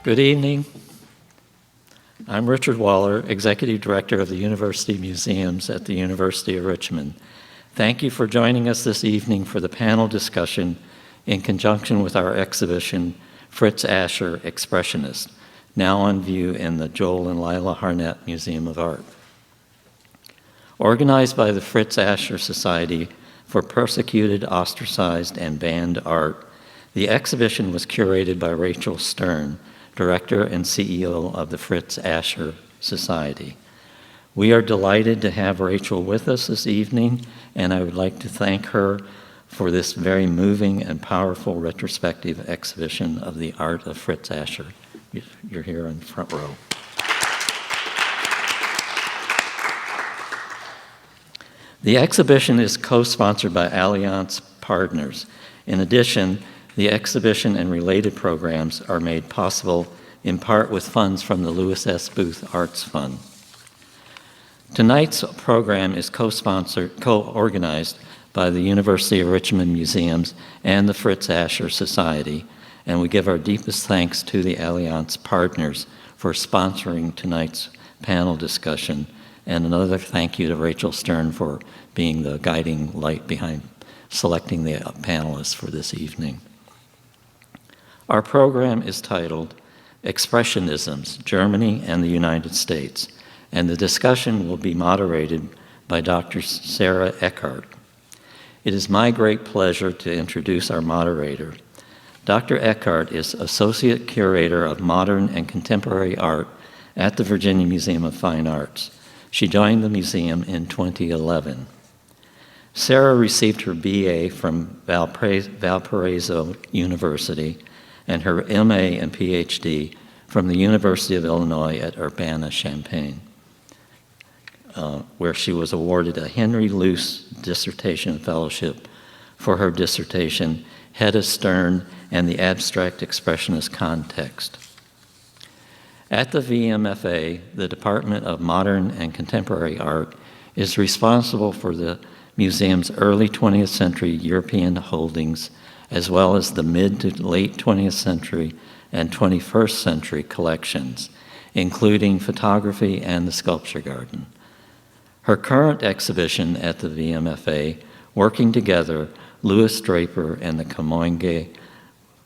Good evening. I'm Richard Waller, Executive Director of the University Museums at the University of Richmond. Thank you for joining us this evening for the panel discussion in conjunction with our exhibition, Fritz Ascher, Expressionist, now on view in the Joel and Lila Harnett Museum of Art. Organized by the Fritz Ascher Society for Persecuted, Ostracized, and Banned Art, the exhibition was curated by Rachel Stern, Director and CEO of the Fritz Ascher Society. We are delighted to have Rachel with us this evening, and I would like to thank her for this very moving and powerful retrospective exhibition of the art of Fritz Ascher. You're here in the front row. The exhibition is co-sponsored by Allianz Partners. In addition, the exhibition and related programs are made possible in part with funds from the Lewis S. Booth Arts Fund. Tonight's program is co-organized by the University of Richmond Museums and the Fritz Ascher Society, and we give our deepest thanks to the Allianz Partners for sponsoring tonight's panel discussion, and another thank you to Rachel Stern for being the guiding light behind selecting the panelists for this evening. Our program is titled Expressionisms, Germany and the United States, and the discussion will be moderated by Dr. Sarah ECKHART. It is my great pleasure to introduce our moderator. Dr. ECKHART is Associate Curator of Modern and Contemporary Art at the Virginia Museum of Fine Arts. She joined the museum in 2011. Sarah received her BA from Valparaiso University and her MA and PhD from the University of Illinois at Urbana-Champaign, where she was awarded a Henry Luce Dissertation Fellowship for her dissertation, Hedda Stern and the Abstract Expressionist Context. At the VMFA, the Department of Modern and Contemporary Art is responsible for the museum's early 20th century European holdings, as well as the mid to late 20th century and 21st century collections, including photography and the sculpture garden. Her current exhibition at the VMFA, Working Together, Louis Draper and the Kamoinge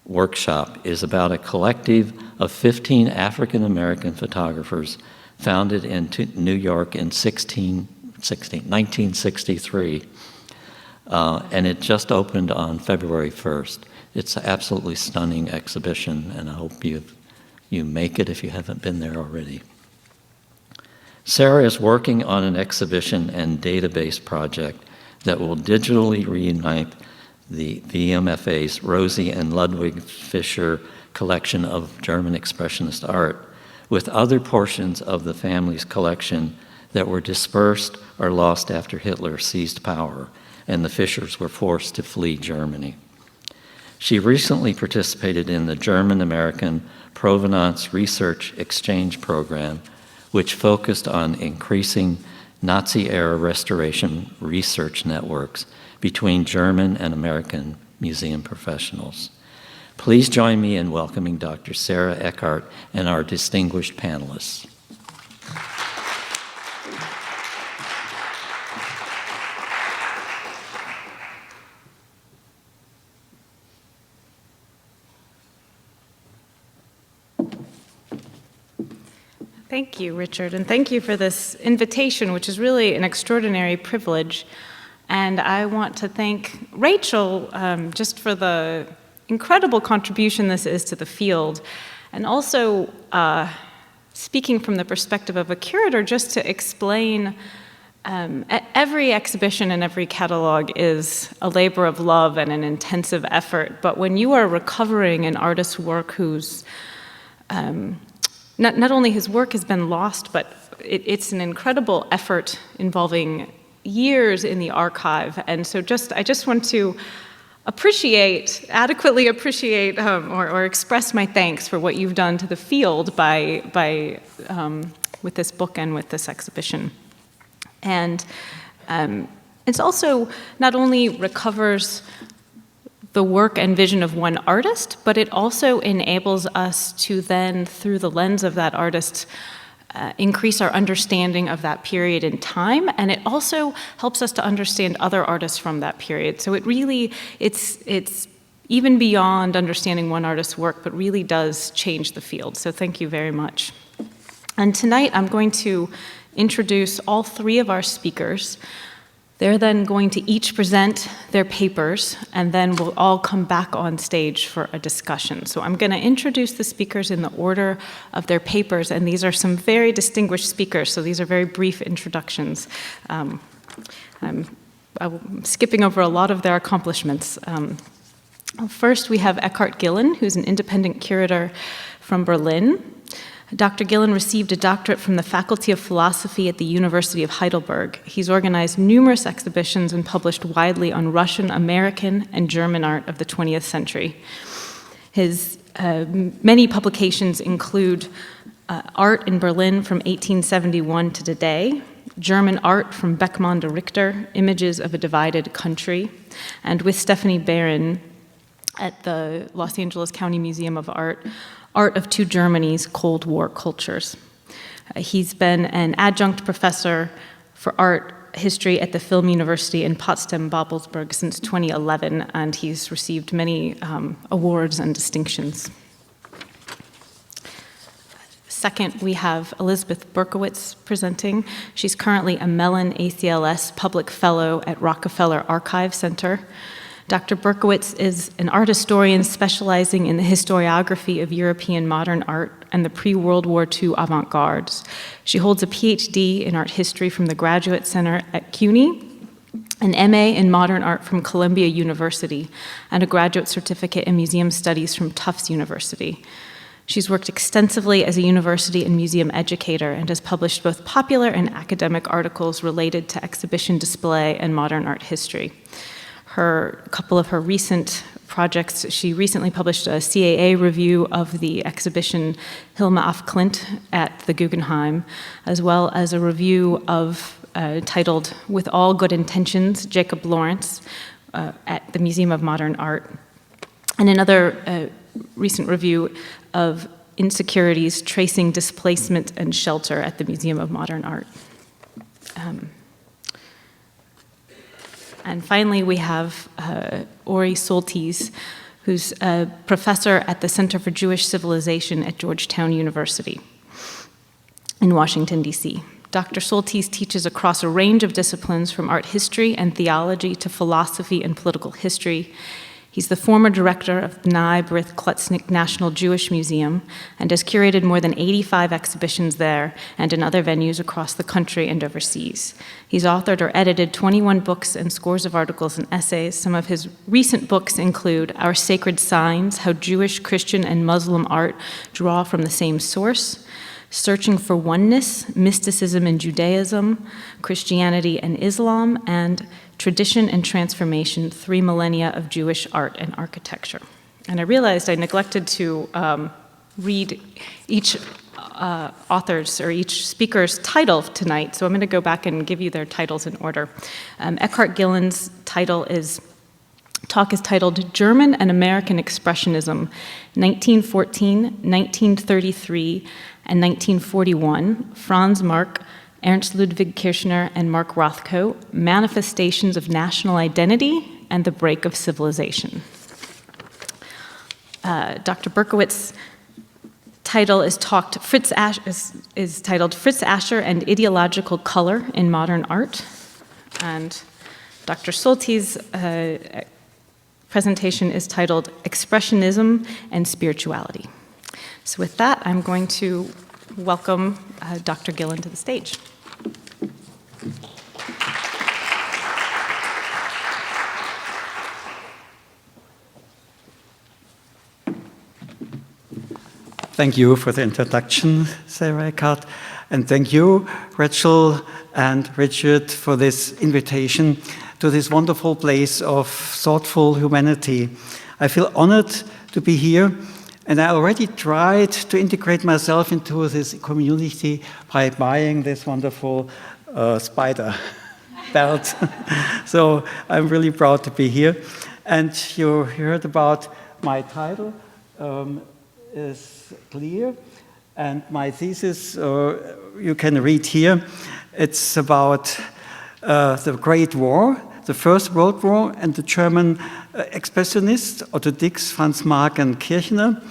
Workshop, is about a collective of 15 African-American photographers founded in New York in 1963. And it just opened on February 1st. It's an absolutely stunning exhibition, and I hope you make it if you haven't been there already. Sarah is working on an exhibition and database project that will digitally reunite the VMFA's Rosie and Ludwig Fischer collection of German Expressionist art with other portions of the family's collection that were dispersed or lost after Hitler seized power, and the Fischers were forced to flee Germany. She recently participated in the German-American Provenance Research Exchange Program, which focused on increasing Nazi-era restoration research networks between German and American museum professionals. Please join me in welcoming Dr. Sarah ECKHART and our distinguished panelists. Thank you, Richard, and thank you for this invitation, which is really an extraordinary privilege. And I want to thank Rachel just for the incredible contribution this is to the field, and also speaking from the perspective of a curator, just to explain every exhibition and every catalog is a labor of love and an intensive effort. But when you are recovering an artist's work whose not only his work has been lost, but it's an incredible effort involving years in the archive. And so I just want to adequately appreciate or express my thanks for what you've done to the field with this book and with this exhibition. And it's also not only recovers the work and vision of one artist, but it also enables us to then, through the lens of that artist, increase our understanding of that period in time, and it also helps us to understand other artists from that period. So it really, it's even beyond understanding one artist's work, but really does change the field. So thank you very much. And tonight I'm going to introduce all three of our speakers. They're then going to each present their papers, and then we'll all come back on stage for a discussion. So I'm going to introduce the speakers in the order of their papers, and these are some very distinguished speakers, so these are very brief introductions. I'm skipping over a lot of their accomplishments. First, we have ECKHART GILLEN, who's an independent curator from Berlin. Dr. GILLEN received a doctorate from the Faculty of Philosophy at the University of Heidelberg. He's organized numerous exhibitions and published widely on Russian, American, and German art of the 20th century. His many publications include Art in Berlin from 1871 to today, German art from Beckmann to Richter, Images of a Divided Country, and with Stephanie Barron at the Los Angeles County Museum of Art, Art of Two Germanies, Cold War Cultures. He's been an adjunct professor for art history at the Film University in Potsdam-Babelsberg since 2011, and he's received many awards and distinctions. Second, we have Elizabeth Berkowitz presenting. She's currently a Mellon ACLS Public Fellow at Rockefeller Archive Center. Dr. Berkowitz is an art historian specializing in the historiography of European modern art and the pre-World War II avant-gardes. She holds a PhD in art history from the Graduate Center at CUNY, an MA in modern art from Columbia University, and a graduate certificate in museum studies from Tufts University. She's worked extensively as a university and museum educator and has published both popular and academic articles related to exhibition display and modern art history. A couple of her recent projects, she recently published a CAA review of the exhibition Hilma af Klint at the Guggenheim, as well as a review of titled With All Good Intentions, Jacob Lawrence at the Museum of Modern Art, and another recent review of Insecurities, Tracing Displacement and Shelter at the Museum of Modern Art. And finally, we have Ori Soltes, who's a professor at the Center for Jewish Civilization at Georgetown University in Washington, D.C. Dr. Soltes teaches across a range of disciplines from art history and theology to philosophy and political history. He's the former director of the B'nai B'rith Klutznik National Jewish Museum and has curated more than 85 exhibitions there and in other venues across the country and overseas. He's authored or edited 21 books and scores of articles and essays. Some of his recent books include Our Sacred Signs, How Jewish, Christian, and Muslim Art Draw from the Same Source, Searching for Oneness, Mysticism and Judaism, Christianity and Islam, and Tradition and Transformation, 3 Millennia of Jewish Art and Architecture. And I realized I neglected to read each author's or each speaker's title tonight, so I'm going to go back and give you their titles in order. ECKHART GILLEN's talk is titled German and American Expressionism, 1914, 1933, and 1941, Franz Marc, Ernst Ludwig Kirchner, and Mark Rothko, Manifestations of National Identity and the Break of Civilization. Dr. Berkowitz's title is titled Fritz Ascher and Ideological Color in Modern Art. And Dr. Soltes' presentation is titled Expressionism and Spirituality. So with that, I'm going to welcome Dr. Gillen to the stage. Thank you for the introduction, Sarah Eckhart, and thank you, Rachel and Richard, for this invitation to this wonderful place of thoughtful humanity. I feel honored to be here, and I already tried to integrate myself into this community by buying this wonderful spider belt. So I'm really proud to be here. And you heard about my title is clear, and my thesis you can read here. It's about the Great War, the First World War, and the German expressionists Otto Dix, Franz Marc, and Kirchner.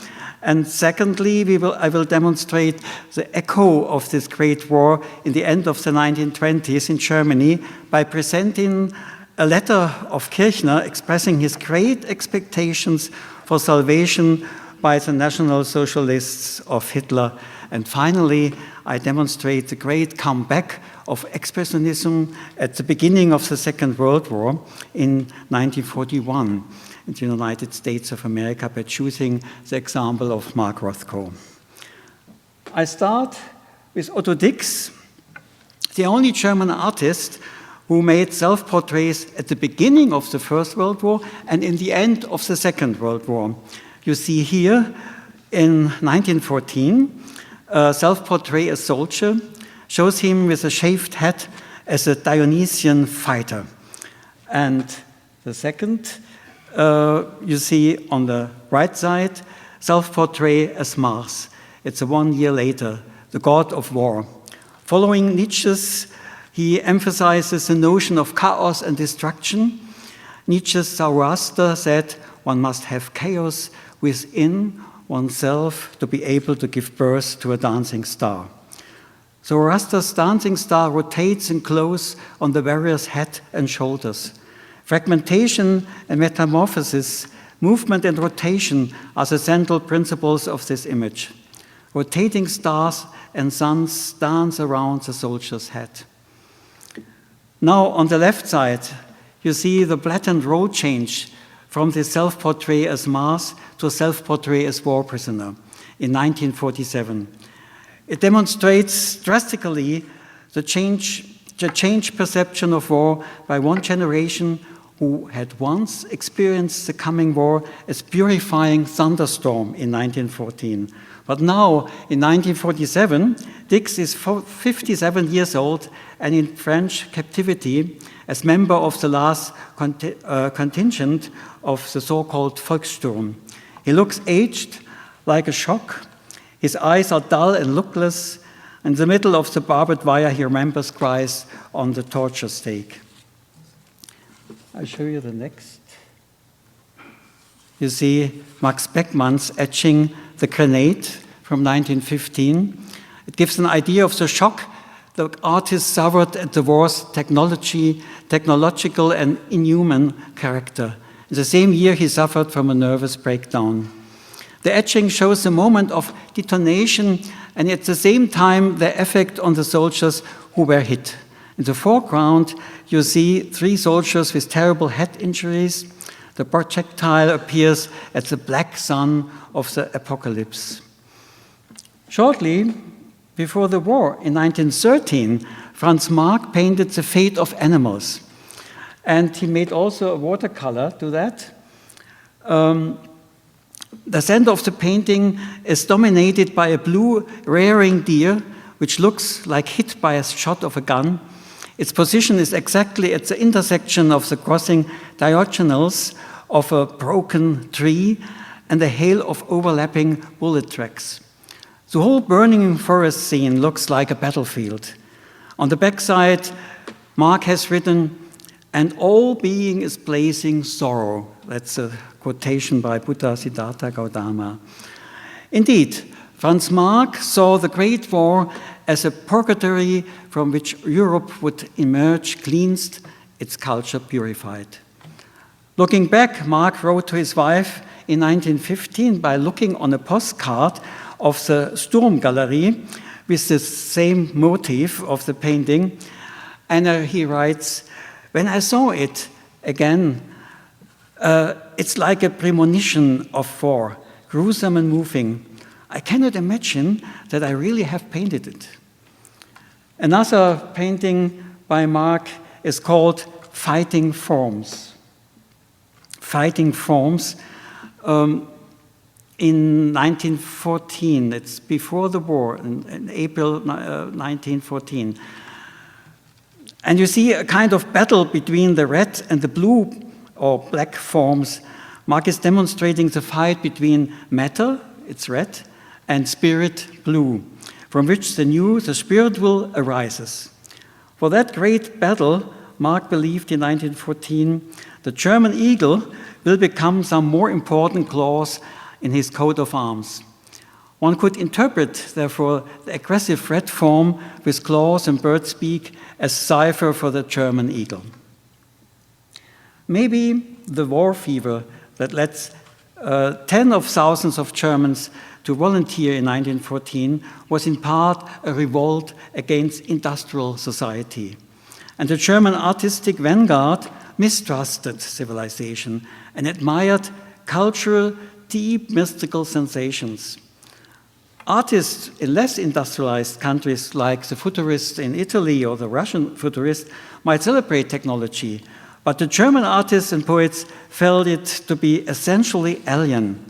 And secondly, I will demonstrate the echo of this Great War in the end of the 1920s in Germany by presenting a letter of Kirchner expressing his great expectations for salvation by the National Socialists of Hitler. And finally, I demonstrate the great comeback of Expressionism at the beginning of the Second World War in 1941 in the United States of America by choosing the example of Mark Rothko. I start with Otto Dix, the only German artist who made self-portraits at the beginning of the First World War and in the end of the Second World War. You see here in 1914, a self-portrait a soldier shows him with a shaved head as a Dionysian fighter. And the second, you see on the right side, self-portrait as Mars. It's 1 year later, the god of war. Following Nietzsche's, he emphasizes the notion of chaos and destruction. Nietzsche's Zoroaster said one must have chaos within oneself to be able to give birth to a dancing star. Zoroaster's dancing star rotates and glows on the warrior's head and shoulders. Fragmentation and metamorphosis, movement and rotation are the central principles of this image. Rotating stars and suns dance around the soldier's head. Now, on the left side, you see the blatant role change from the self-portrait as Mars to a self-portrait as war prisoner in 1947. It demonstrates drastically the changed perception of war by one generation who had once experienced the coming war as purifying thunderstorm in 1914. But now, in 1947, Dix is 57 years old and in French captivity as member of the last contingent of the so-called Volkssturm. He looks aged, like a shock. His eyes are dull and lookless. In the middle of the barbed wire, he remembers Christ on the torture stake. I'll show you the next. You see Max Beckmann's etching The Grenade from 1915. It gives an idea of the shock the artist suffered at the war's technological and inhuman character. In the same year, he suffered from a nervous breakdown. The etching shows a moment of detonation and at the same time the effect on the soldiers who were hit. In the foreground, you see 3 soldiers with terrible head injuries. The projectile appears as the black sun of the apocalypse. Shortly before the war, in 1913, Franz Marc painted the fate of animals. And he made also a watercolor to that. The center of the painting is dominated by a blue rearing deer, which looks like hit by a shot of a gun. Its position is exactly at the intersection of the crossing diagonals of a broken tree and a hail of overlapping bullet tracks. The whole burning forest scene looks like a battlefield. On the backside, Mark has written, "And all being is blazing sorrow." That's a quotation by Buddha Siddhartha Gautama. Indeed, Franz Marc saw the Great War as a purgatory from which Europe would emerge cleansed, its culture purified. Looking back, Marc wrote to his wife in 1915 by looking on a postcard of the Sturmgalerie with the same motif of the painting. And he writes, "When I saw it again, it's like a premonition of war, gruesome and moving. I cannot imagine that I really have painted it." Another painting by Marc is called Fighting Forms. Fighting Forms. In 1914, it's before the war, in April 1914. And you see a kind of battle between the red and the blue or black forms, Mark is demonstrating the fight between matter, it's red, and spirit, blue, from which the spiritual arises. For that great battle, Mark believed in 1914, the German eagle will become some more important clause in his coat of arms. One could interpret, therefore, the aggressive red form with claws and bird speak as cipher for the German eagle. Maybe the war fever that led tens of thousands of Germans to volunteer in 1914 was in part a revolt against industrial society. And the German artistic vanguard mistrusted civilization and admired cultural, deep, mystical sensations. Artists in less industrialized countries like the futurists in Italy or the Russian futurists might celebrate technology, but the German artists and poets felt it to be essentially alien.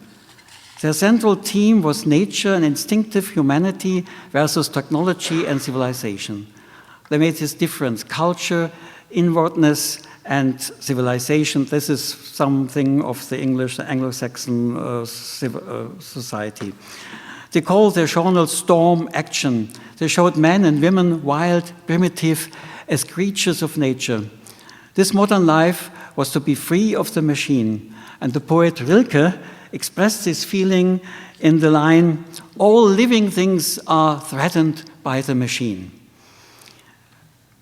Their central theme was nature and instinctive humanity versus technology and civilization. They made this difference, culture, inwardness, and civilization. This is something of the English, the Anglo-Saxon society. They called their journal Storm Action. They showed men and women, wild, primitive, as creatures of nature. This modern life was to be free of the machine. And the poet Rilke expressed this feeling in the line, all living things are threatened by the machine.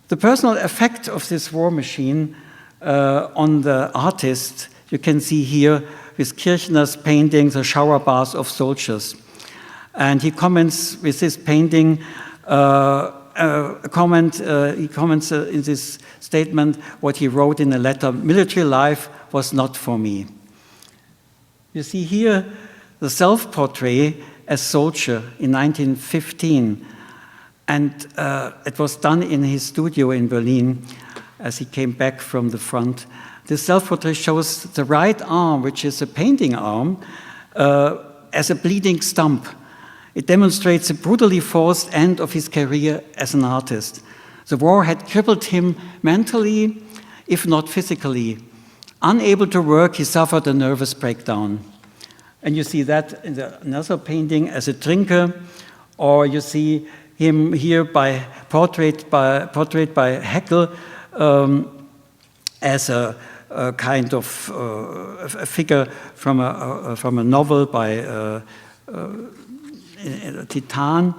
The personal effect of this war machine on the artist, you can see here with Kirchner's painting, The Shower Bath of Soldiers. And he comments with this painting, he comments in this statement what he wrote in a letter, military life was not for me. You see here the self-portrait as soldier in 1915, and it was done in his studio in Berlin as he came back from the front. This self-portrait shows the right arm, which is a painting arm, as a bleeding stump. It demonstrates the brutally forced end of his career as an artist. The war had crippled him mentally, if not physically. Unable to work, he suffered a nervous breakdown. And you see that in another painting as a drinker, or you see him here portrayed by Haeckel as a kind of a figure from a novel by Titan,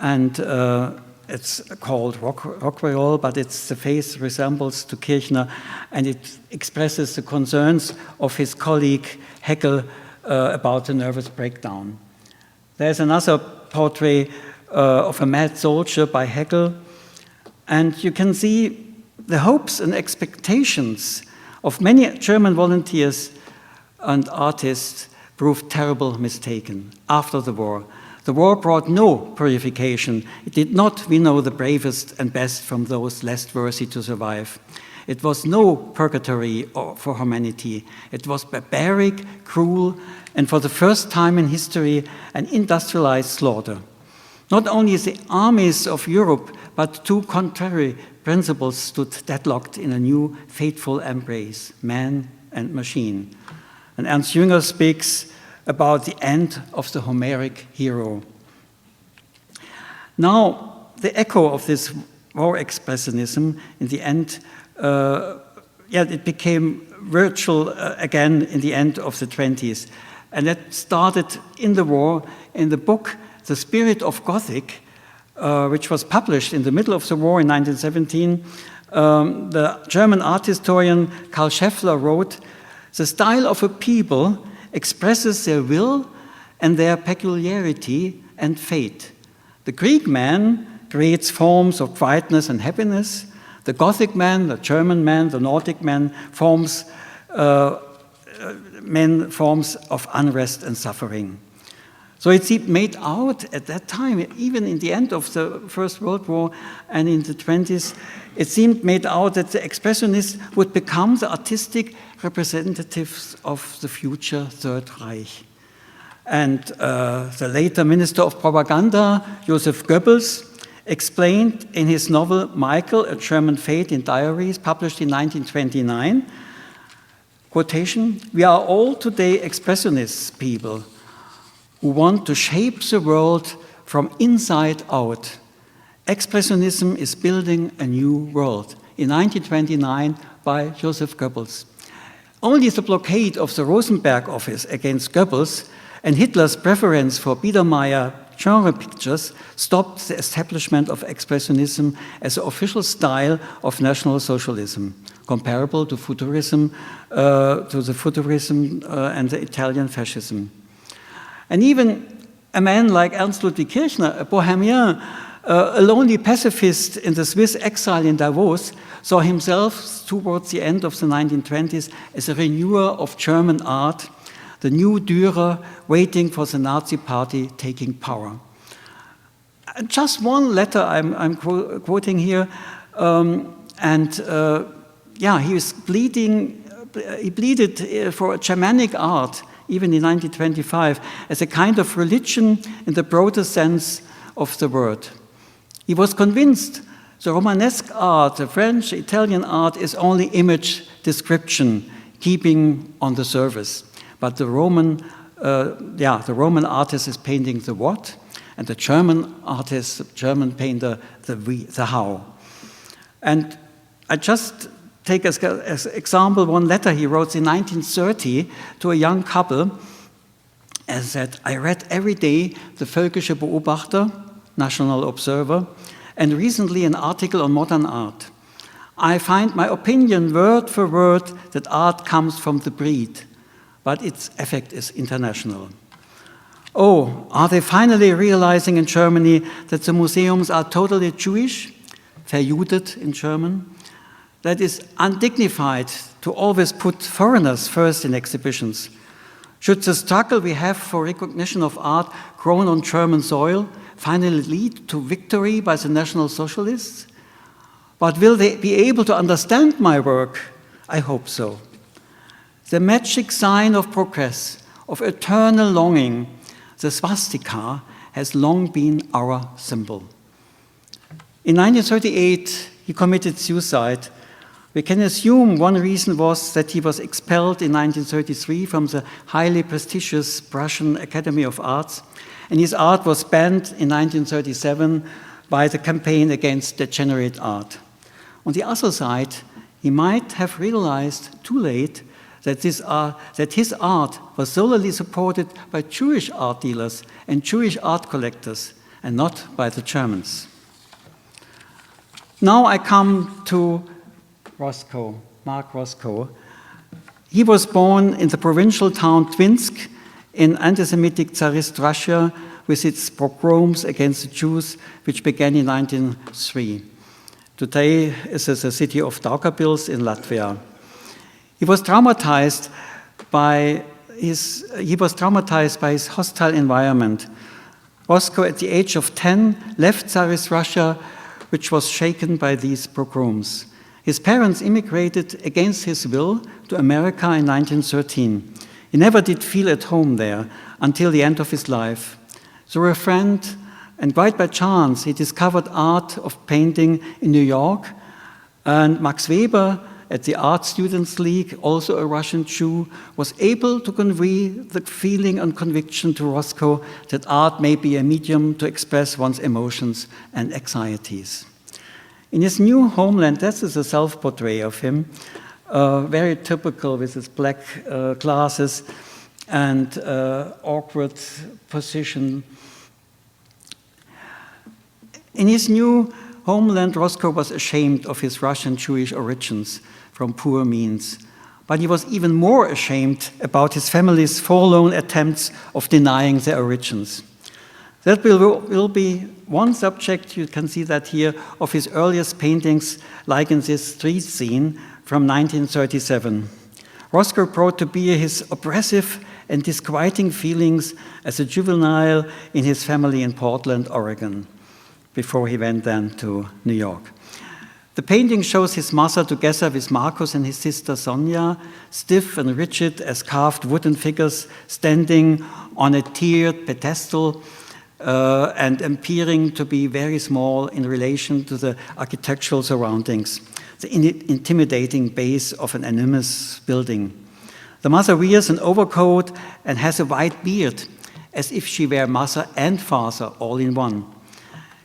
and it's called Rockefeller, but the face resembles to Kirchner, and it expresses the concerns of his colleague Haeckel about the nervous breakdown. There's another portrait of a mad soldier by Haeckel, and you can see the hopes and expectations of many German volunteers and artists proved terribly mistaken after the war. The war brought no purification. It did not winnow the bravest and best from those less worthy to survive. It was no purgatory for humanity. It was barbaric, cruel, and for the first time in history, an industrialized slaughter. Not only the armies of Europe, but two contrary principles stood deadlocked in a new fateful embrace, man and machine. And Ernst Jünger speaks about the end of the Homeric hero. Now, the echo of this war expressionism in the end, it became virtual again in the end of the 20s. And that started in the war, in the book, The Spirit of Gothic, which was published in the middle of the war in 1917. The German art historian Karl Scheffler wrote, "The style of a people expresses their will and their peculiarity and fate. The Greek man creates forms of brightness and happiness. The Gothic man, the German man, the Nordic man forms of unrest and suffering." So it seemed made out at that time, even in the end of the First World War and in the 20s, it seemed made out that the Expressionists would become the artistic representatives of the future Third Reich. And the later Minister of Propaganda, Joseph Goebbels, explained in his novel Michael, A German Fate in Diaries, published in 1929, Quotation, "We are all today expressionists people who want to shape the world from inside out. Expressionism is building a new world." In 1929 by Joseph Goebbels. Only the blockade of the Rosenberg office against Goebbels and Hitler's preference for Biedermeier genre pictures stopped the establishment of Expressionism as an official style of National Socialism, comparable to Futurism, and the Italian Fascism. And even a man like Ernst Ludwig Kirchner, a Bohemian, a lonely pacifist in the Swiss exile in Davos, saw himself towards the end of the 1920s as a renewer of German art, the new Dürer waiting for the Nazi party taking power. Just one letter I'm quoting here, he was pleading, he pleaded for a Germanic art, even in 1925, as a kind of religion in the broader sense of the word. He was convinced the Romanesque art, the French, Italian art, is only image description, keeping on the surface. But the Roman artist is painting the what, and the German artist, the German painter, the how. And I just take as example one letter he wrote in 1930 to a young couple, and said, "I read every day the Völkische Beobachter, National Observer, and recently an article on modern art. I find my opinion word for word that art comes from the breed, but its effect is international. Oh, are they finally realizing in Germany that the museums are totally Jewish, verjudet in German? That is undignified to always put foreigners first in exhibitions. Should the struggle we have for recognition of art grown on German soil finally lead to victory by the National Socialists? But will they be able to understand my work? I hope so. The magic sign of progress, of eternal longing, the swastika, has long been our symbol." In 1938, he committed suicide. We can assume one reason was that he was expelled in 1933 from the highly prestigious Prussian Academy of Arts, and his art was banned in 1937 by the campaign against degenerate art. On the other side, he might have realized too late that his art was solely supported by Jewish art dealers and Jewish art collectors, and not by the Germans. Now I come to Roscoe, Mark Roscoe. He was born in the provincial town Twinsk in anti-Semitic Tsarist Russia with its pogroms against the Jews, which began in 1903. Today it is a city of Daugavpils in Latvia. He was traumatized by his hostile environment. Roscoe, at the age of 10, left Tsarist Russia, which was shaken by these pogroms. His parents immigrated against his will to America in 1913. He never did feel at home there until the end of his life. Through a friend, and quite by chance, he discovered art of painting in New York, and Max Weber at the Art Students League, also a Russian Jew, was able to convey the feeling and conviction to Roscoe that art may be a medium to express one's emotions and anxieties. In his new homeland, this is a self-portrait of him, very typical with his black glasses and awkward position. In his new homeland, Roscoe was ashamed of his Russian Jewish origins from poor means, but he was even more ashamed about his family's forlorn attempts of denying their origins. That will be one subject, you can see that here, of his earliest paintings, like in this street scene from 1937. Roscoe brought to bear his oppressive and disquieting feelings as a juvenile in his family in Portland, Oregon, before he went then to New York. The painting shows his mother together with Marcus and his sister Sonia, stiff and rigid as carved wooden figures standing on a tiered pedestal and appearing to be very small in relation to the architectural surroundings, the intimidating base of an enormous building. The mother wears an overcoat and has a white beard, as if she were mother and father all in one.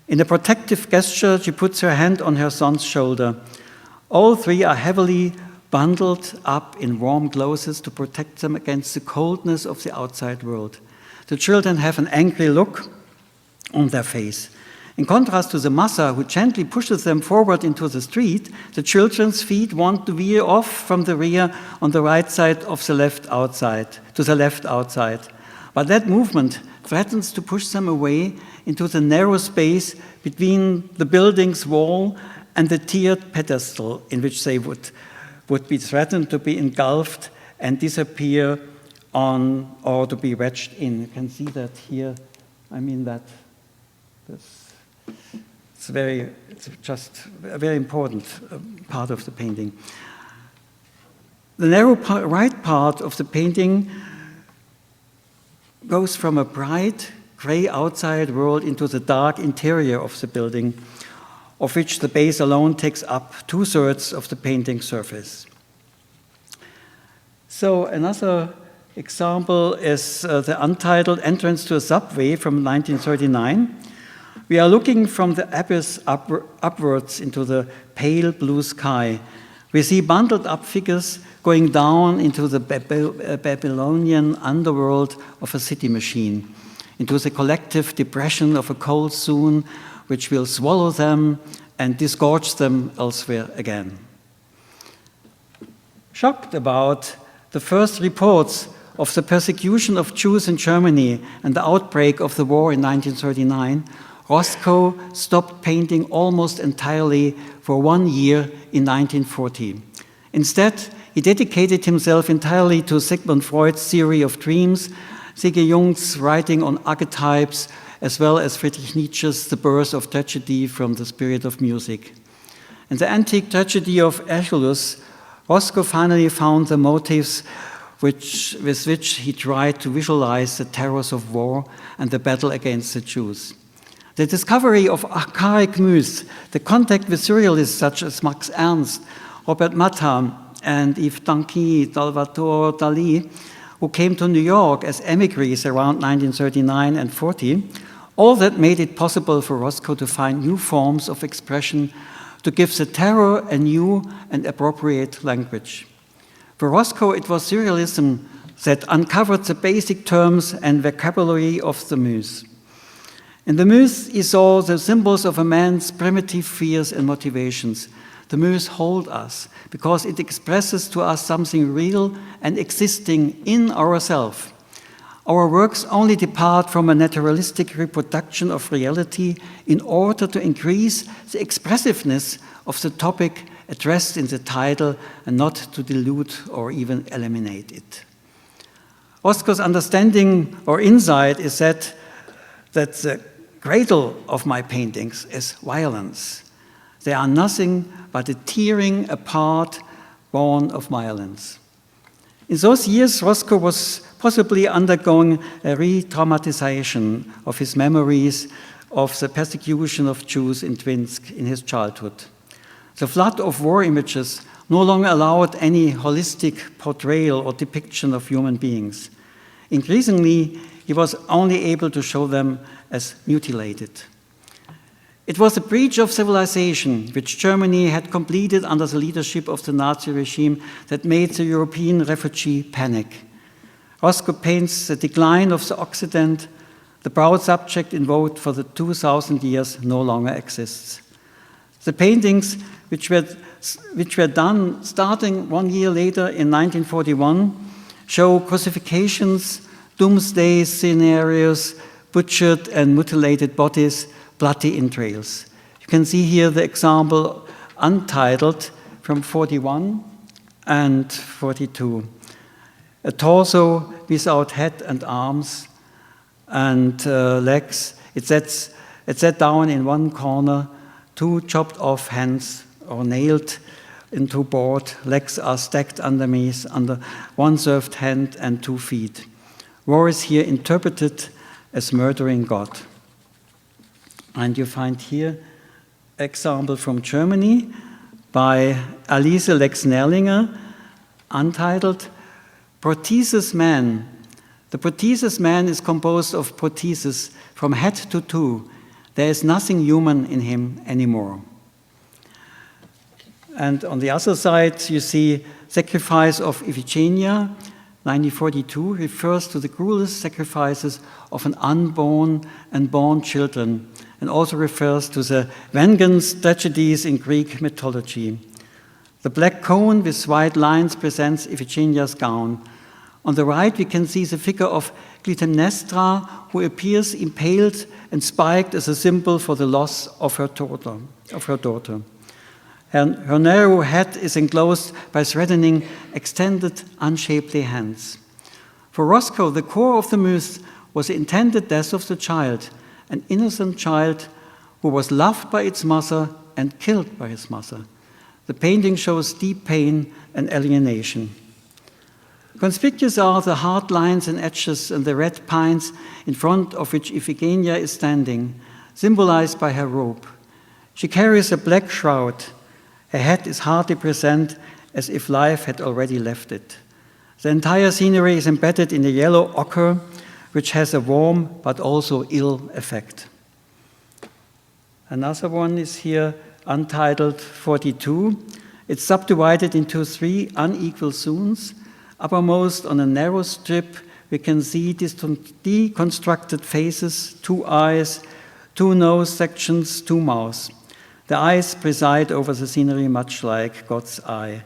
In a protective gesture, she puts her hand on her son's shoulder. All three are heavily bundled up in warm clothes to protect them against the coldness of the outside world. The children have an angry look on their face. In contrast to the mother who gently pushes them forward into the street, the children's feet want to veer off from the rear on the right side of the left outside, to the left outside. But that movement threatens to push them away into the narrow space between the building's wall and the tiered pedestal in which they would be threatened to be engulfed and disappear on or to be wedged in. You can see that here. I mean that it's just a very important part of the painting. The narrow right part of the painting goes from a bright gray outside world into the dark interior of the building, of which the base alone takes up 2/3 of the painting surface. So another example is the untitled Entrance to a Subway from 1939. We are looking from the abyss upwards into the pale blue sky. We see bundled up figures going down into the Babylonian underworld of a city machine, into the collective depression of a cold soon, which will swallow them and disgorge them elsewhere again. Shocked about the first reports of the persecution of Jews in Germany and the outbreak of the war in 1939, Roscoe stopped painting almost entirely for 1 year in 1940. Instead, he dedicated himself entirely to Sigmund Freud's theory of dreams, C.G. Jung's writing on archetypes, as well as Friedrich Nietzsche's The Birth of Tragedy from the Spirit of Music. In the antique tragedy of Aeschylus, Roscoe finally found the motives with which he tried to visualize the terrors of war and the battle against the Jews. The discovery of archaic myths, the contact with surrealists such as Max Ernst, Robert Matta, and Yves Tanguy, Salvatore Dali, who came to New York as emigres around 1939 and 40, all that made it possible for Roscoe to find new forms of expression to give the terror a new and appropriate language. For Roscoe, it was surrealism that uncovered the basic terms and vocabulary of the myths. In the myths, he saw the symbols of a man's primitive fears and motivations. The myths hold us because it expresses to us something real and existing in ourselves. Our works only depart from a naturalistic reproduction of reality in order to increase the expressiveness of the topic addressed in the title and not to dilute or even eliminate it. Roscoe's understanding or insight is that the cradle of my paintings is violence. They are nothing but a tearing apart born of violence. In those years, Roscoe was possibly undergoing a re-traumatization of his memories of the persecution of Jews in Twinsk in his childhood. The flood of war images no longer allowed any holistic portrayal or depiction of human beings. Increasingly, he was only able to show them as mutilated. It was a breach of civilization which Germany had completed under the leadership of the Nazi regime that made the European refugee panic. Roscoe paints the decline of the Occident. The proud subject invoked for the 2,000 years no longer exists. The paintings, which were done starting 1 year later in 1941, show crucifixions, doomsday scenarios, butchered and mutilated bodies, bloody entrails. You can see here the example untitled from 41 and 42. A torso without head and arms and legs. It's set down in one corner, 2 chopped off hands or nailed into board. Legs are stacked underneath, under 1 served hand and 2 feet. War is here interpreted as murdering God. And you find here an example from Germany by Alice Lex-Nerlinger, untitled, Prothesis man. The prothesis man is composed of prothesis from head to toe. There is nothing human in him anymore. And on the other side, you see sacrifice of Iphigenia, 1942, refers to the cruelest sacrifices of an unborn and born children, and also refers to the vengeance tragedies in Greek mythology. The black cone with white lines presents Iphigenia's gown. On the right, we can see the figure of Clytemnestra, who appears impaled and spiked as a symbol for the loss of her daughter. Her narrow head is enclosed by threatening, extended, unshapely hands. For Roscoe, the core of the myth was the intended death of the child, an innocent child who was loved by its mother and killed by his mother. The painting shows deep pain and alienation. Conspicuous are the hard lines and edges and the red pines in front of which Iphigenia is standing, symbolized by her robe. She carries a black shroud. Her head is hardly present, as if life had already left it. The entire scenery is embedded in the yellow ochre, which has a warm but also ill effect. Another one is here, untitled 42. It's subdivided into 3 unequal zones. Uppermost on a narrow strip, we can see deconstructed faces, 2 eyes, 2 nose sections, 2 mouths. The eyes preside over the scenery much like God's eye.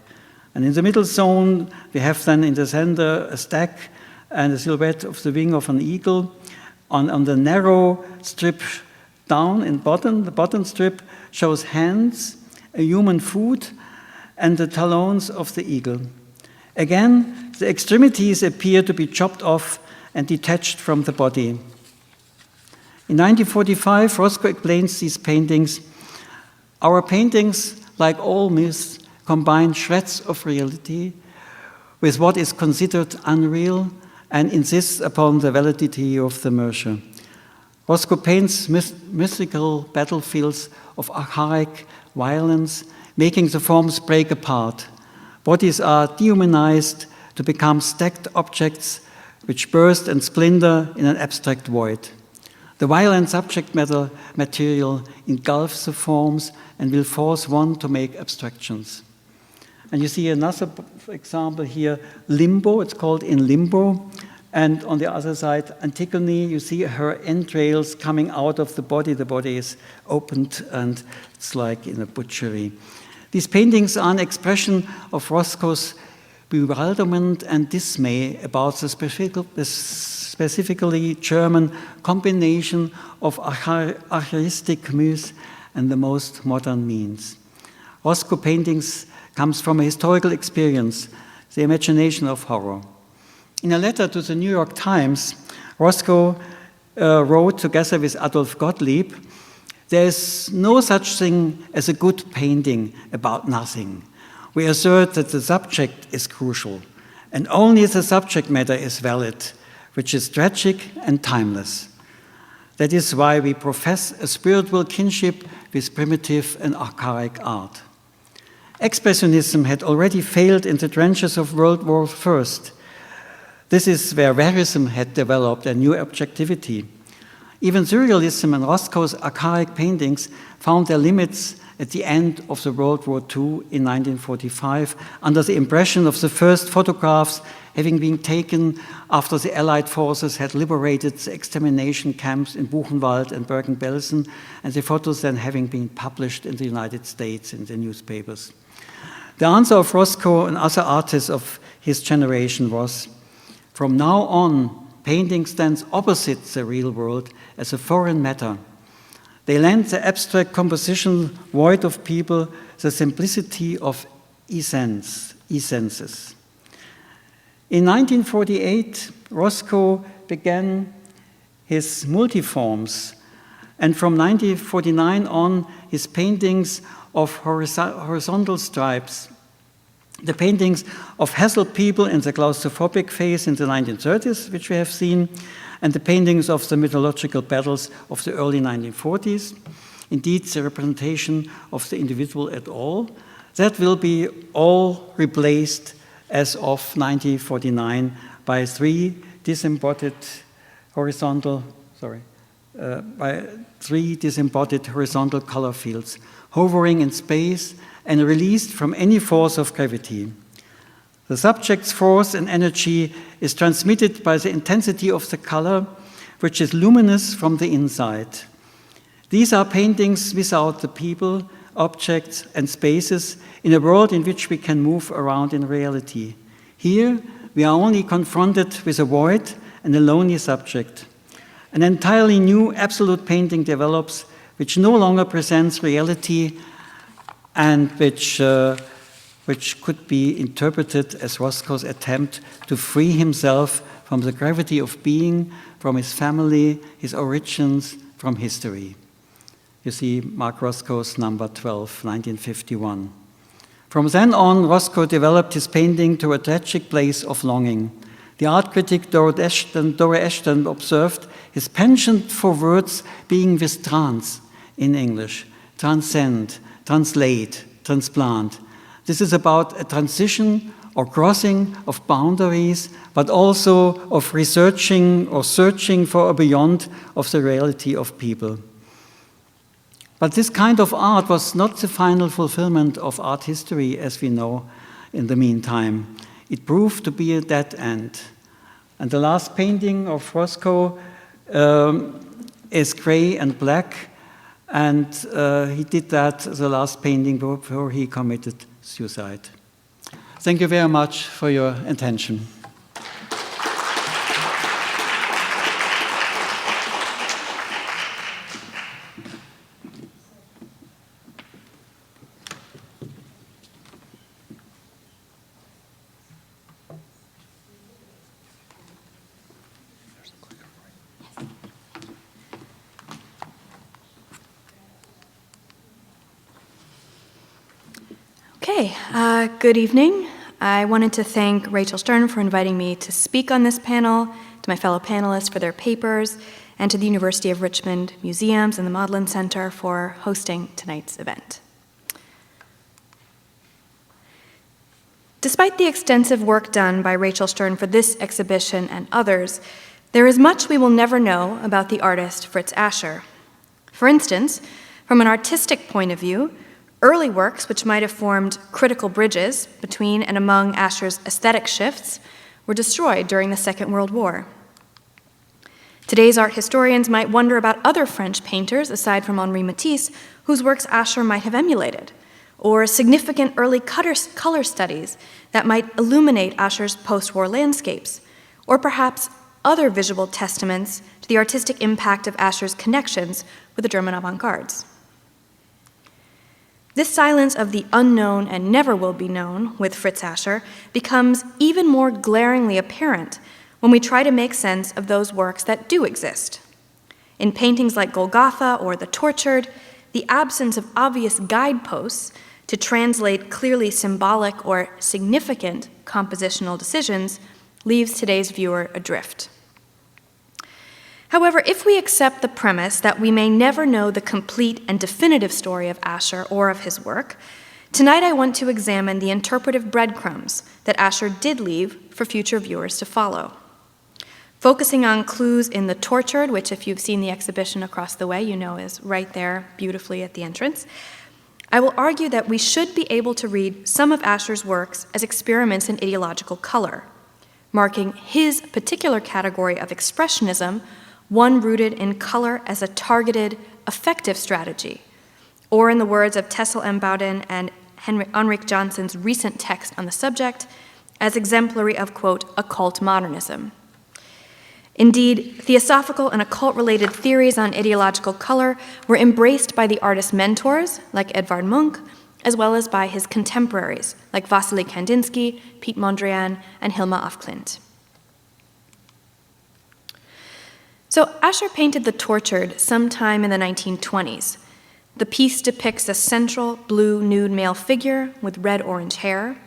And in the middle zone, we have then in the center a stack and a silhouette of the wing of an eagle. On the narrow strip down in the bottom strip shows hands, a human foot, and the talons of the eagle. Again, the extremities appear to be chopped off and detached from the body. In 1945, Roscoe explains these paintings. Our paintings, like all myths, combine shreds of reality with what is considered unreal and insists upon the validity of the measure. Roscoe paints mythical battlefields of archaic violence, making the forms break apart. Bodies are dehumanized to become stacked objects which burst and splinter in an abstract void. The violent subject material engulfs the forms and will force one to make abstractions. And you see another example here, limbo, it's called In Limbo. And on the other side, Antigone, you see her entrails coming out of the body. The body is opened and it's like in a butchery. These paintings are an expression of Roscoe's bewilderment and dismay about the specifically German combination of archaistic myths and the most modern means. Roscoe paintings comes from a historical experience, the imagination of horror. In a letter to the New York Times, Roscoe wrote together with Adolf Gottlieb, "There is no such thing as a good painting about nothing. We assert that the subject is crucial, and only the subject matter is valid, which is tragic and timeless. That is why we profess a spiritual kinship with primitive and archaic art." Expressionism had already failed in the trenches of World War I. This is where Verism had developed a new objectivity. Even Surrealism and Roscoe's archaic paintings found their limits at the end of the World War II in 1945, under the impression of the first photographs having been taken after the Allied forces had liberated the extermination camps in Buchenwald and Bergen-Belsen, and the photos then having been published in the United States in the newspapers. The answer of Roscoe and other artists of his generation was, from now on, painting stands opposite the real world as a foreign matter. They lend the abstract composition void of people the simplicity of essences. In 1948, Roscoe began his multiforms, and from 1949 on, his paintings of horizontal stripes. The paintings of Hassel people in the claustrophobic phase in the 1930s, which we have seen, and the paintings of the mythological battles of the early 1940s. Indeed, the representation of the individual at all. That will be all replaced as of 1949 by three disembodied horizontal color fields, hovering in space and released from any force of gravity. The subject's force and energy is transmitted by the intensity of the color, which is luminous from the inside. These are paintings without the people, objects, and spaces in a world in which we can move around in reality. Here, we are only confronted with a void and a lonely subject. An entirely new absolute painting develops, which no longer presents reality and which could be interpreted as Roscoe's attempt to free himself from the gravity of being, from his family, his origins, from history. You see Mark Roscoe's number 12, 1951. From then on, Roscoe developed his painting to a tragic place of longing. The art critic Dora Ashton observed his penchant for words being with trans in English, transcend, translate, transplant. This is about a transition or crossing of boundaries, but also of researching or searching for a beyond of the reality of people. But this kind of art was not the final fulfillment of art history as we know in the meantime. It proved to be a dead end. And the last painting of Roscoe is gray and black, and he did that, the last painting, before he committed suicide. Thank you very much for your attention. Okay, good evening. I wanted to thank Rachel Stern for inviting me to speak on this panel, to my fellow panelists for their papers, and to the University of Richmond Museums and the Modlin Center for hosting tonight's event. Despite the extensive work done by Rachel Stern for this exhibition and others, there is much we will never know about the artist Fritz Ascher. For instance, from an artistic point of view, early works which might have formed critical bridges between and among Ascher's aesthetic shifts were destroyed during the Second World War. Today's art historians might wonder about other French painters, aside from Henri Matisse, whose works Ascher might have emulated, or significant early color studies that might illuminate Ascher's post-war landscapes, or perhaps other visual testaments to the artistic impact of Ascher's connections with the German avant-gardes. This silence of the unknown and never will be known with Fritz Ascher becomes even more glaringly apparent when we try to make sense of those works that do exist. In paintings like Golgotha or The Tortured, the absence of obvious guideposts to translate clearly symbolic or significant compositional decisions leaves today's viewer adrift. However, if we accept the premise that we may never know the complete and definitive story of Ascher or of his work, tonight I want to examine the interpretive breadcrumbs that Ascher did leave for future viewers to follow. Focusing on clues in The Tortured, which if you've seen the exhibition across the way, you know is right there beautifully at the entrance, I will argue that we should be able to read some of Ascher's works as experiments in ideological color, marking his particular category of expressionism, one rooted in color as a targeted, effective strategy, or in the words of Tessel M. Bowden and Henrik Johnson's recent text on the subject, as exemplary of, quote, occult modernism. Indeed, theosophical and occult-related theories on ideological color were embraced by the artist's mentors, like Edvard Munch, as well as by his contemporaries, like Wassily Kandinsky, Piet Mondrian, and Hilma af Klint. So Ascher painted The Tortured sometime in the 1920s. The piece depicts a central blue nude male figure with red-orange hair.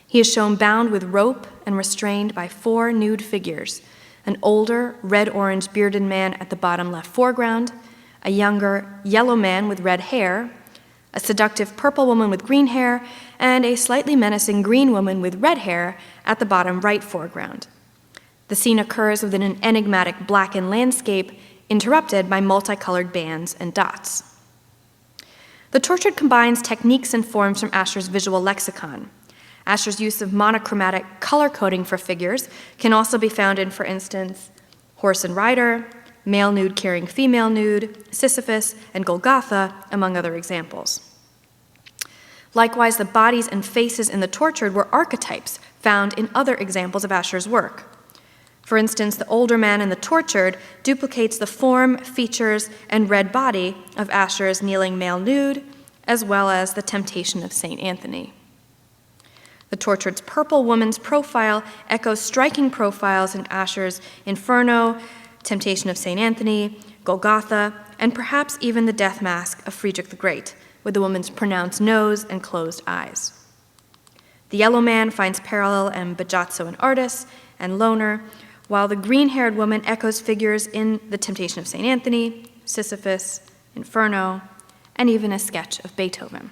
He is shown bound with rope and restrained by four nude figures, an older red-orange bearded man at the bottom left foreground, a younger yellow man with red hair, a seductive purple woman with green hair, and a slightly menacing green woman with red hair at the bottom right foreground. The scene occurs within an enigmatic blackened landscape interrupted by multicolored bands and dots. The Tortured combines techniques and forms from Ascher's visual lexicon. Ascher's use of monochromatic color coding for figures can also be found in, for instance, horse and rider, male nude carrying female nude, Sisyphus, and Golgotha, among other examples. Likewise, the bodies and faces in the Tortured were archetypes found in other examples of Ascher's work. For instance, the older man in the Tortured duplicates the form, features, and red body of Ascher's kneeling male nude, as well as the Temptation of St. Anthony. The Tortured's purple woman's profile echoes striking profiles in Ascher's Inferno, Temptation of St. Anthony, Golgotha, and perhaps even the death mask of Friedrich the Great, with the woman's pronounced nose and closed eyes. The yellow man finds parallel in Bajazzo and Artis and Lohner, while the green-haired woman echoes figures in The Temptation of St. Anthony, Sisyphus, Inferno, and even a sketch of Beethoven.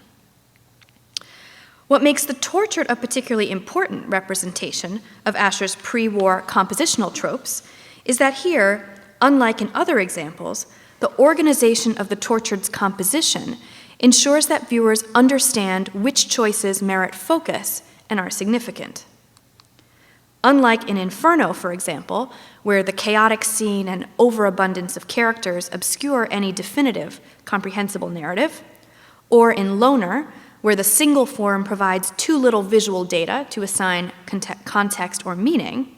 What makes the Tortured a particularly important representation of Ascher's pre-war compositional tropes is that here, unlike in other examples, the organization of the Tortured's composition ensures that viewers understand which choices merit focus and are significant. Unlike in Inferno, for example, where the chaotic scene and overabundance of characters obscure any definitive, comprehensible narrative, or in Lohner, where the single form provides too little visual data to assign context or meaning,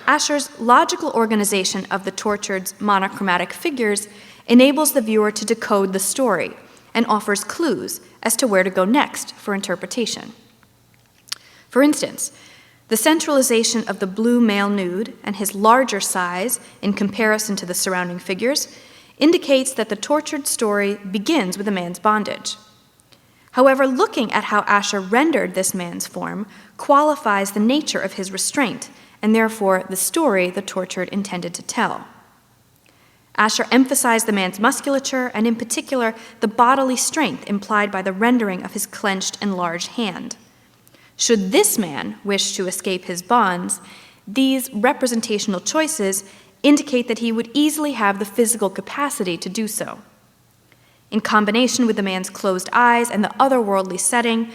Ascher's logical organization of the Tortured's monochromatic figures enables the viewer to decode the story and offers clues as to where to go next for interpretation. For instance, the centralization of the blue male nude and his larger size in comparison to the surrounding figures indicates that the Tortured story begins with a man's bondage. However, looking at how Ascher rendered this man's form qualifies the nature of his restraint and therefore the story the Tortured intended to tell. Ascher emphasized the man's musculature and in particular the bodily strength implied by the rendering of his clenched and large hand. Should this man wish to escape his bonds, these representational choices indicate that he would easily have the physical capacity to do so. In combination with the man's closed eyes and the otherworldly setting,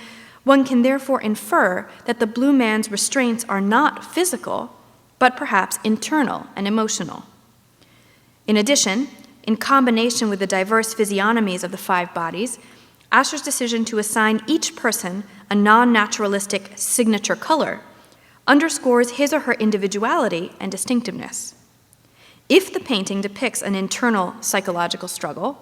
one can therefore infer that the blue man's restraints are not physical, but perhaps internal and emotional. In addition, in combination with the diverse physiognomies of the five bodies, Ascher's decision to assign each person a non-naturalistic signature color underscores his or her individuality and distinctiveness. If the painting depicts an internal psychological struggle,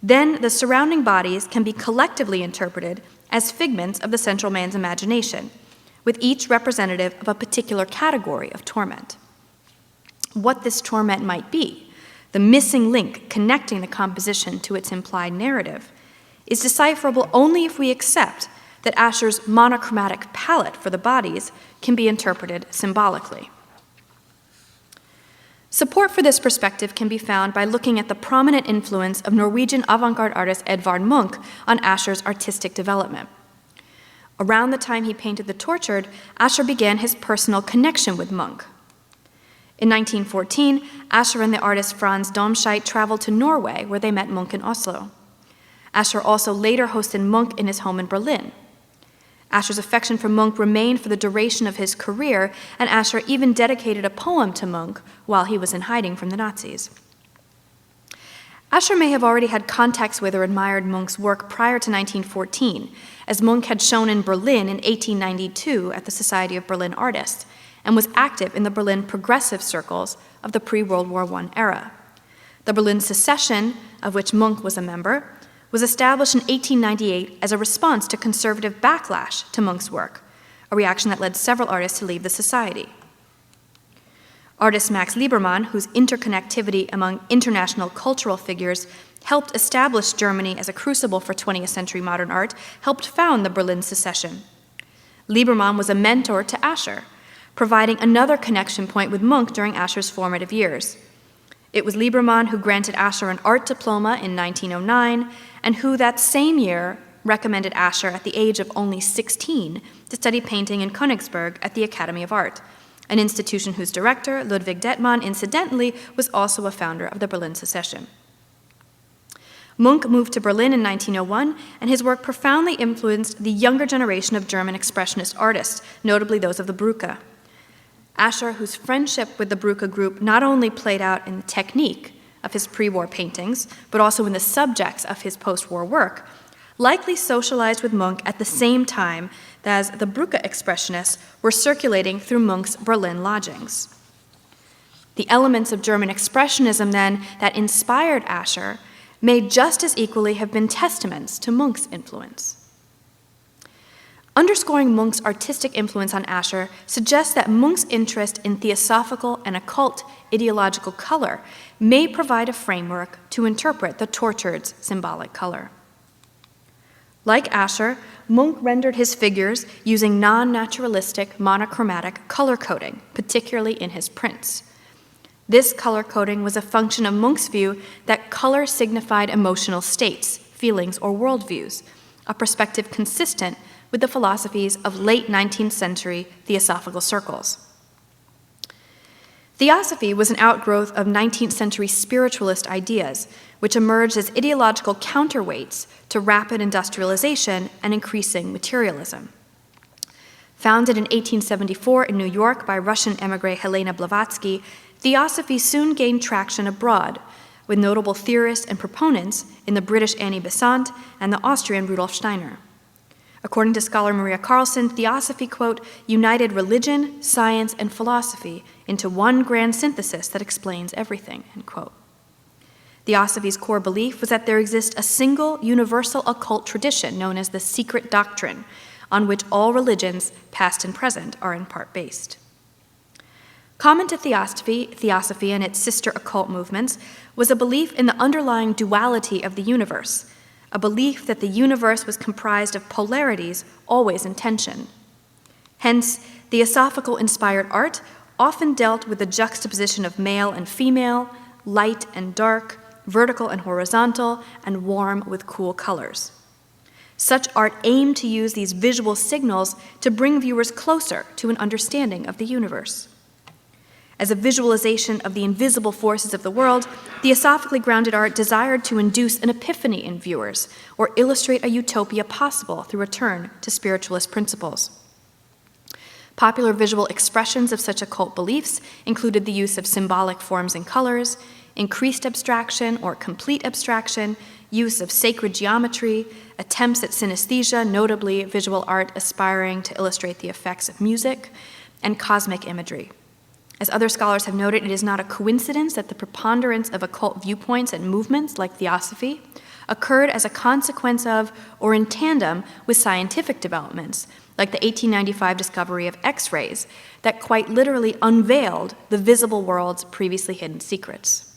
then the surrounding bodies can be collectively interpreted as figments of the central man's imagination, with each representative of a particular category of torment. What this torment might be, the missing link connecting the composition to its implied narrative, is decipherable only if we accept that Ascher's monochromatic palette for the bodies can be interpreted symbolically. Support for this perspective can be found by looking at the prominent influence of Norwegian avant-garde artist Edvard Munch on Ascher's artistic development. Around the time he painted The Tortured, Ascher began his personal connection with Munch. In 1914, Ascher and the artist Frans Domscheit traveled to Norway, where they met Munch in Oslo. Ascher also later hosted Munch in his home in Berlin. Ascher's affection for Munch remained for the duration of his career, and Ascher even dedicated a poem to Munch while he was in hiding from the Nazis. Ascher may have already had contacts with or admired Munch's work prior to 1914, as Munch had shown in Berlin in 1892 at the Society of Berlin Artists, and was active in the Berlin progressive circles of the pre-World War I era. The Berlin Secession, of which Munch was a member, was established in 1898 as a response to conservative backlash to Munch's work, a reaction that led several artists to leave the society. Artist Max Liebermann, whose interconnectivity among international cultural figures helped establish Germany as a crucible for 20th century modern art, helped found the Berlin Secession. Liebermann was a mentor to Ascher, providing another connection point with Munch during Ascher's formative years. It was Liebermann who granted Ascher an art diploma in 1909, and who that same year recommended Ascher at the age of only 16 to study painting in Königsberg at the Academy of Art, an institution whose director, Ludwig Dettmann, incidentally, was also a founder of the Berlin Secession. Munch moved to Berlin in 1901, and his work profoundly influenced the younger generation of German expressionist artists, notably those of the Brücke. Ascher, whose friendship with the Brücke group not only played out in the technique of his pre-war paintings, but also in the subjects of his post-war work, likely socialized with Munch at the same time as the Brücke expressionists were circulating through Munch's Berlin lodgings. The elements of German expressionism, then, that inspired Ascher may just as equally have been testaments to Munch's influence. Underscoring Munch's artistic influence on Ascher suggests that Munch's interest in theosophical and occult ideological color may provide a framework to interpret the tortured's symbolic color. Like Ascher, Munch rendered his figures using non-naturalistic monochromatic color coding, particularly in his prints. This color coding was a function of Munch's view that color signified emotional states, feelings, or worldviews, a perspective consistent with the philosophies of late 19th century theosophical circles. Theosophy was an outgrowth of 19th century spiritualist ideas, which emerged as ideological counterweights to rapid industrialization and increasing materialism. Founded in 1874 in New York by Russian émigré Helena Blavatsky, Theosophy soon gained traction abroad, with notable theorists and proponents in the British Annie Besant and the Austrian Rudolf Steiner. According to scholar Maria Carlson, Theosophy, quote, united religion, science, and philosophy into one grand synthesis that explains everything, end quote. Theosophy's core belief was that there exists a single universal occult tradition known as the secret doctrine, on which all religions, past and present, are in part based. Common to Theosophy and its sister occult movements was a belief in the underlying duality of the universe, a belief that the universe was comprised of polarities always in tension. Hence, Theosophical-inspired art often dealt with the juxtaposition of male and female, light and dark, vertical and horizontal, and warm with cool colors. Such art aimed to use these visual signals to bring viewers closer to an understanding of the universe. As a visualization of the invisible forces of the world, theosophically grounded art desired to induce an epiphany in viewers or illustrate a utopia possible through a turn to spiritualist principles. Popular visual expressions of such occult beliefs included the use of symbolic forms and colors, increased abstraction or complete abstraction, use of sacred geometry, attempts at synesthesia, notably visual art aspiring to illustrate the effects of music, and cosmic imagery. As other scholars have noted, it is not a coincidence that the preponderance of occult viewpoints and movements, like Theosophy, occurred as a consequence of or in tandem with scientific developments, like the 1895 discovery of X-rays, that quite literally unveiled the visible world's previously hidden secrets.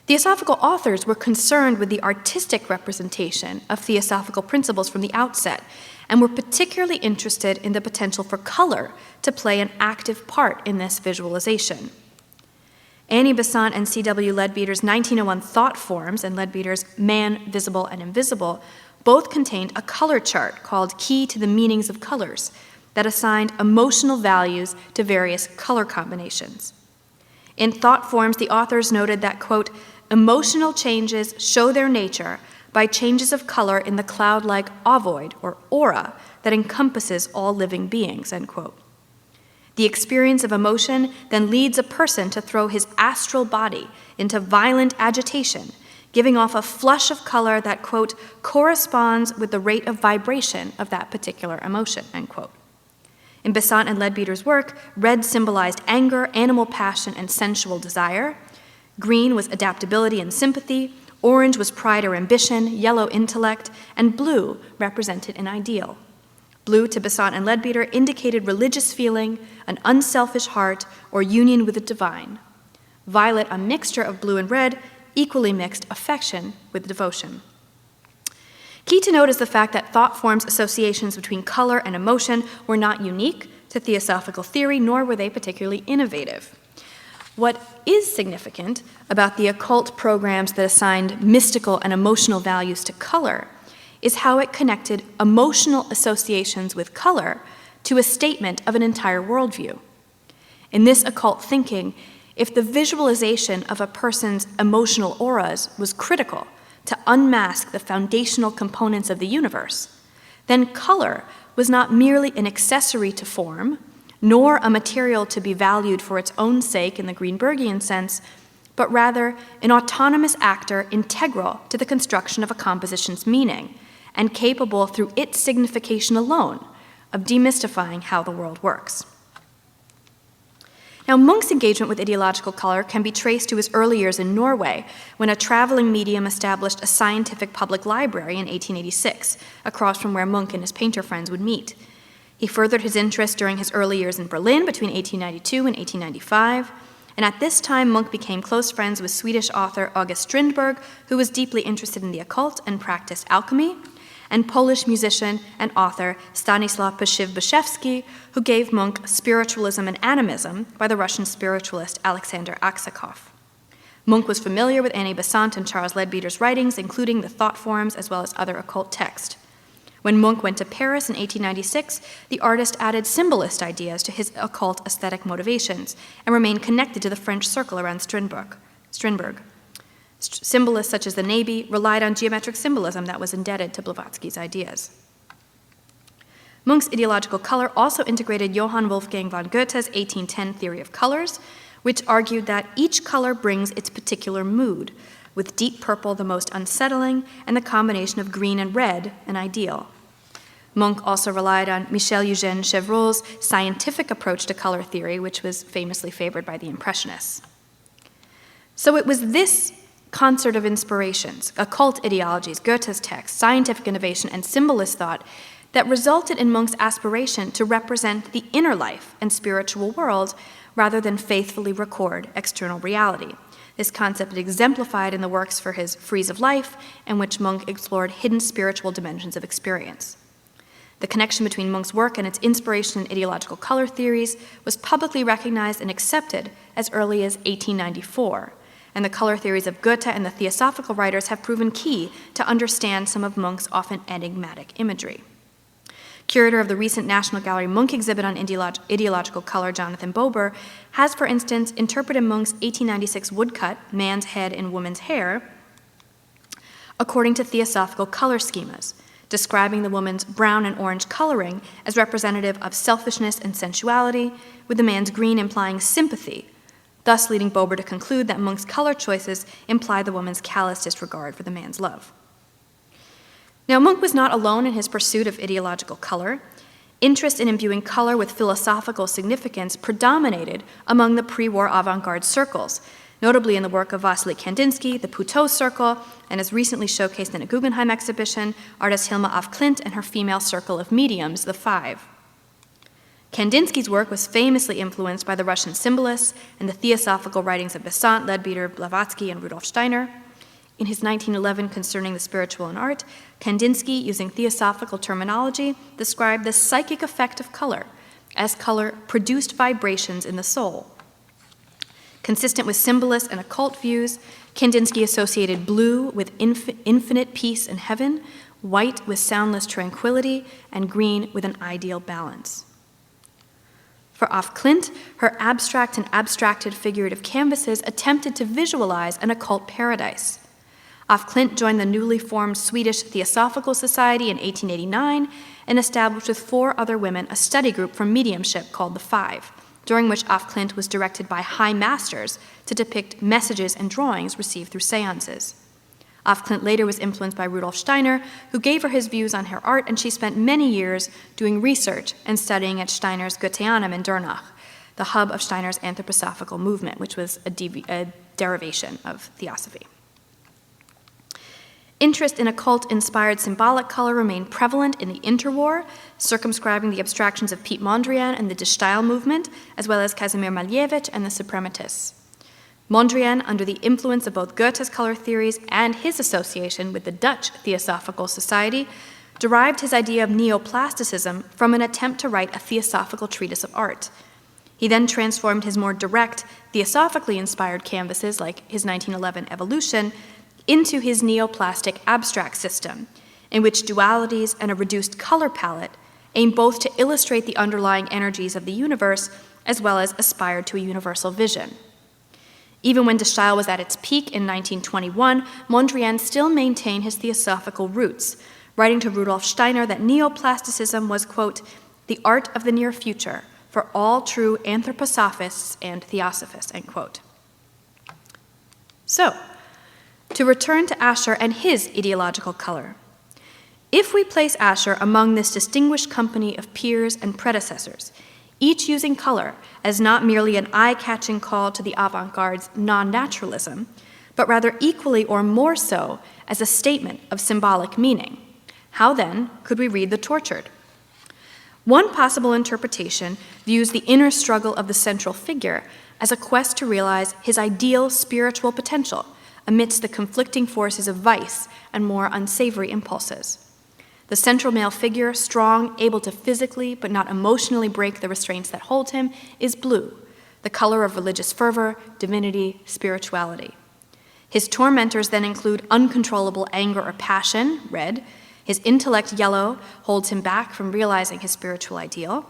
Theosophical authors were concerned with the artistic representation of theosophical principles from the outset, and were particularly interested in the potential for color to play an active part in this visualization. Annie Besant and C.W. Leadbeater's 1901 Thought Forms and Leadbeater's Man, Visible and Invisible both contained a color chart called Key to the Meanings of Colors that assigned emotional values to various color combinations. In Thought Forms, the authors noted that, quote, emotional changes show their nature by changes of color in the cloud-like ovoid, or aura, that encompasses all living beings, end quote. The experience of emotion then leads a person to throw his astral body into violent agitation, giving off a flush of color that, quote, corresponds with the rate of vibration of that particular emotion, end quote. In Besant and Leadbeater's work, red symbolized anger, animal passion, and sensual desire. Green was adaptability and sympathy. Orange was pride or ambition, yellow intellect, and blue represented an ideal. Blue to Besant and Leadbeater indicated religious feeling, an unselfish heart, or union with the divine. Violet, a mixture of blue and red, equally mixed affection with devotion. Key to note is the fact that Thought Forms' associations between color and emotion were not unique to theosophical theory, nor were they particularly innovative. What is significant about the occult programs that assigned mystical and emotional values to color is how it connected emotional associations with color to a statement of an entire worldview. In this occult thinking, if the visualization of a person's emotional auras was critical to unmask the foundational components of the universe, then color was not merely an accessory to form, nor a material to be valued for its own sake in the Greenbergian sense, but rather an autonomous actor integral to the construction of a composition's meaning, and capable through its signification alone of demystifying how the world works. Now, Munch's engagement with ideological color can be traced to his early years in Norway, when a traveling medium established a scientific public library in 1886, across from where Munch and his painter friends would meet. He furthered his interest during his early years in Berlin between 1892 and 1895, and at this time Munch became close friends with Swedish author August Strindberg, who was deeply interested in the occult and practiced alchemy, and Polish musician and author Stanisław Pszyw-Baszewski, who gave Munch Spiritualism and Animism by the Russian spiritualist Alexander Aksakov. Munch was familiar with Annie Besant and Charles Leadbeater's writings, including the thought forms as well as other occult text. When Munch went to Paris in 1896, the artist added symbolist ideas to his occult aesthetic motivations and remained connected to the French circle around Strindberg. Symbolists such as the navy relied on geometric symbolism that was indebted to Blavatsky's ideas. Munch's ideological color also integrated Johann Wolfgang von Goethe's 1810 theory of colors, which argued that each color brings its particular mood, with deep purple the most unsettling, and the combination of green and red an ideal. Munch also relied on Michel-Eugène Chevreul's scientific approach to color theory, which was famously favored by the Impressionists. So it was this concert of inspirations, occult ideologies, Goethe's text, scientific innovation, and symbolist thought that resulted in Munch's aspiration to represent the inner life and spiritual world rather than faithfully record external reality. This concept is exemplified in the works for his Frieze of Life, in which Munch explored hidden spiritual dimensions of experience. The connection between Munch's work and its inspiration in ideological color theories was publicly recognized and accepted as early as 1894, and the color theories of Goethe and the theosophical writers have proven key to understand some of Munch's often enigmatic imagery. Curator of the recent National Gallery Munch exhibit on ideological color, Jonathan Bober, has, for instance, interpreted Munch's 1896 woodcut, Man's Head in Woman's Hair, according to theosophical color schemas, describing the woman's brown and orange coloring as representative of selfishness and sensuality, with the man's green implying sympathy, thus leading Bober to conclude that Munch's color choices imply the woman's callous disregard for the man's love. Now, Munch was not alone in his pursuit of ideological color. Interest in imbuing color with philosophical significance predominated among the pre-war avant-garde circles, notably in the work of Vasily Kandinsky, the Puteaux Circle, and as recently showcased in a Guggenheim exhibition, artist Hilma af Klint and her female circle of mediums, the Five. Kandinsky's work was famously influenced by the Russian symbolists and the theosophical writings of Besant, Leadbeater, Blavatsky, and Rudolf Steiner. In his 1911 Concerning the Spiritual in Art, Kandinsky, using theosophical terminology, described the psychic effect of color as color produced vibrations in the soul. Consistent with symbolist and occult views, Kandinsky associated blue with infinite peace and heaven, white with soundless tranquility, and green with an ideal balance. For af Klint, her abstract and abstracted figurative canvases attempted to visualize an occult paradise. Af Klint joined the newly formed Swedish Theosophical Society in 1889 and established with 4 other women a study group for mediumship called the Five, during which af Klint was directed by high masters to depict messages and drawings received through seances. Af Klint later was influenced by Rudolf Steiner, who gave her his views on her art, and she spent many years doing research and studying at Steiner's Goetheanum in Dernach, the hub of Steiner's anthroposophical movement, which was a derivation of theosophy. Interest in occult-inspired symbolic color remained prevalent in the interwar, circumscribing the abstractions of Piet Mondrian and the De Stijl movement, as well as Kazimir Malevich and the Suprematists. Mondrian, under the influence of both Goethe's color theories and his association with the Dutch Theosophical Society, derived his idea of neoplasticism from an attempt to write a theosophical treatise of art. He then transformed his more direct, theosophically inspired canvases, like his 1911 Evolution, into his neoplastic abstract system, in which dualities and a reduced color palette aim both to illustrate the underlying energies of the universe as well as aspired to a universal vision. Even when de Stael was at its peak in 1921, Mondrian still maintained his theosophical roots, writing to Rudolf Steiner that neoplasticism was, quote, the art of the near future for all true anthroposophists and theosophists, end quote. So, to return to Ascher and his ideological color. If we place Ascher among this distinguished company of peers and predecessors, each using color as not merely an eye-catching call to the avant-garde's non-naturalism, but rather equally or more so as a statement of symbolic meaning, how then could we read The Tortured? One possible interpretation views the inner struggle of the central figure as a quest to realize his ideal spiritual potential amidst the conflicting forces of vice and more unsavory impulses. The central male figure, strong, able to physically but not emotionally break the restraints that hold him, is blue, the color of religious fervor, divinity, spirituality. His tormentors then include uncontrollable anger or passion, red. His intellect, yellow, holds him back from realizing his spiritual ideal.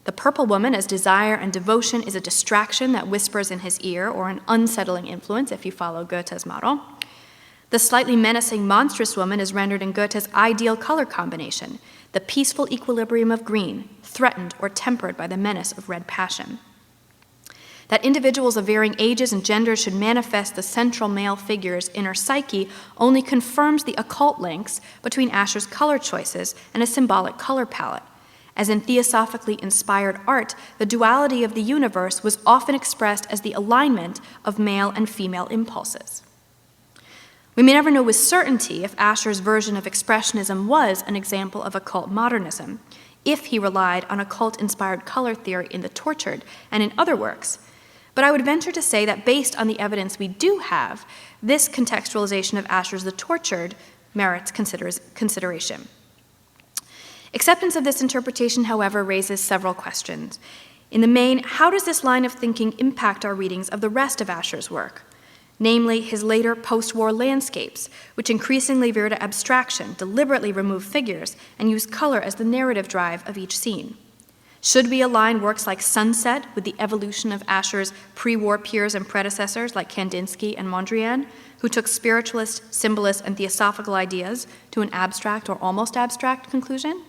The purple woman, as desire and devotion, is a distraction that whispers in his ear, or an unsettling influence if you follow Goethe's model. The slightly menacing monstrous woman is rendered in Goethe's ideal color combination, the peaceful equilibrium of green, threatened or tempered by the menace of red passion. That individuals of varying ages and genders should manifest the central male figure's inner psyche only confirms the occult links between Ascher's color choices and a symbolic color palette. As in theosophically inspired art, the duality of the universe was often expressed as the alignment of male and female impulses. We may never know with certainty if Ascher's version of Expressionism was an example of occult modernism, if he relied on occult-inspired color theory in The Tortured and in other works. But I would venture to say that based on the evidence we do have, this contextualization of Ascher's The Tortured merits consideration. Acceptance of this interpretation, however, raises several questions. In the main, how does this line of thinking impact our readings of the rest of Ascher's work? Namely, his later post-war landscapes, which increasingly veer to abstraction, deliberately remove figures, and use color as the narrative drive of each scene. Should we align works like Sunset with the evolution of Ascher's pre-war peers and predecessors like Kandinsky and Mondrian, who took spiritualist, symbolist, and theosophical ideas to an abstract or almost abstract conclusion?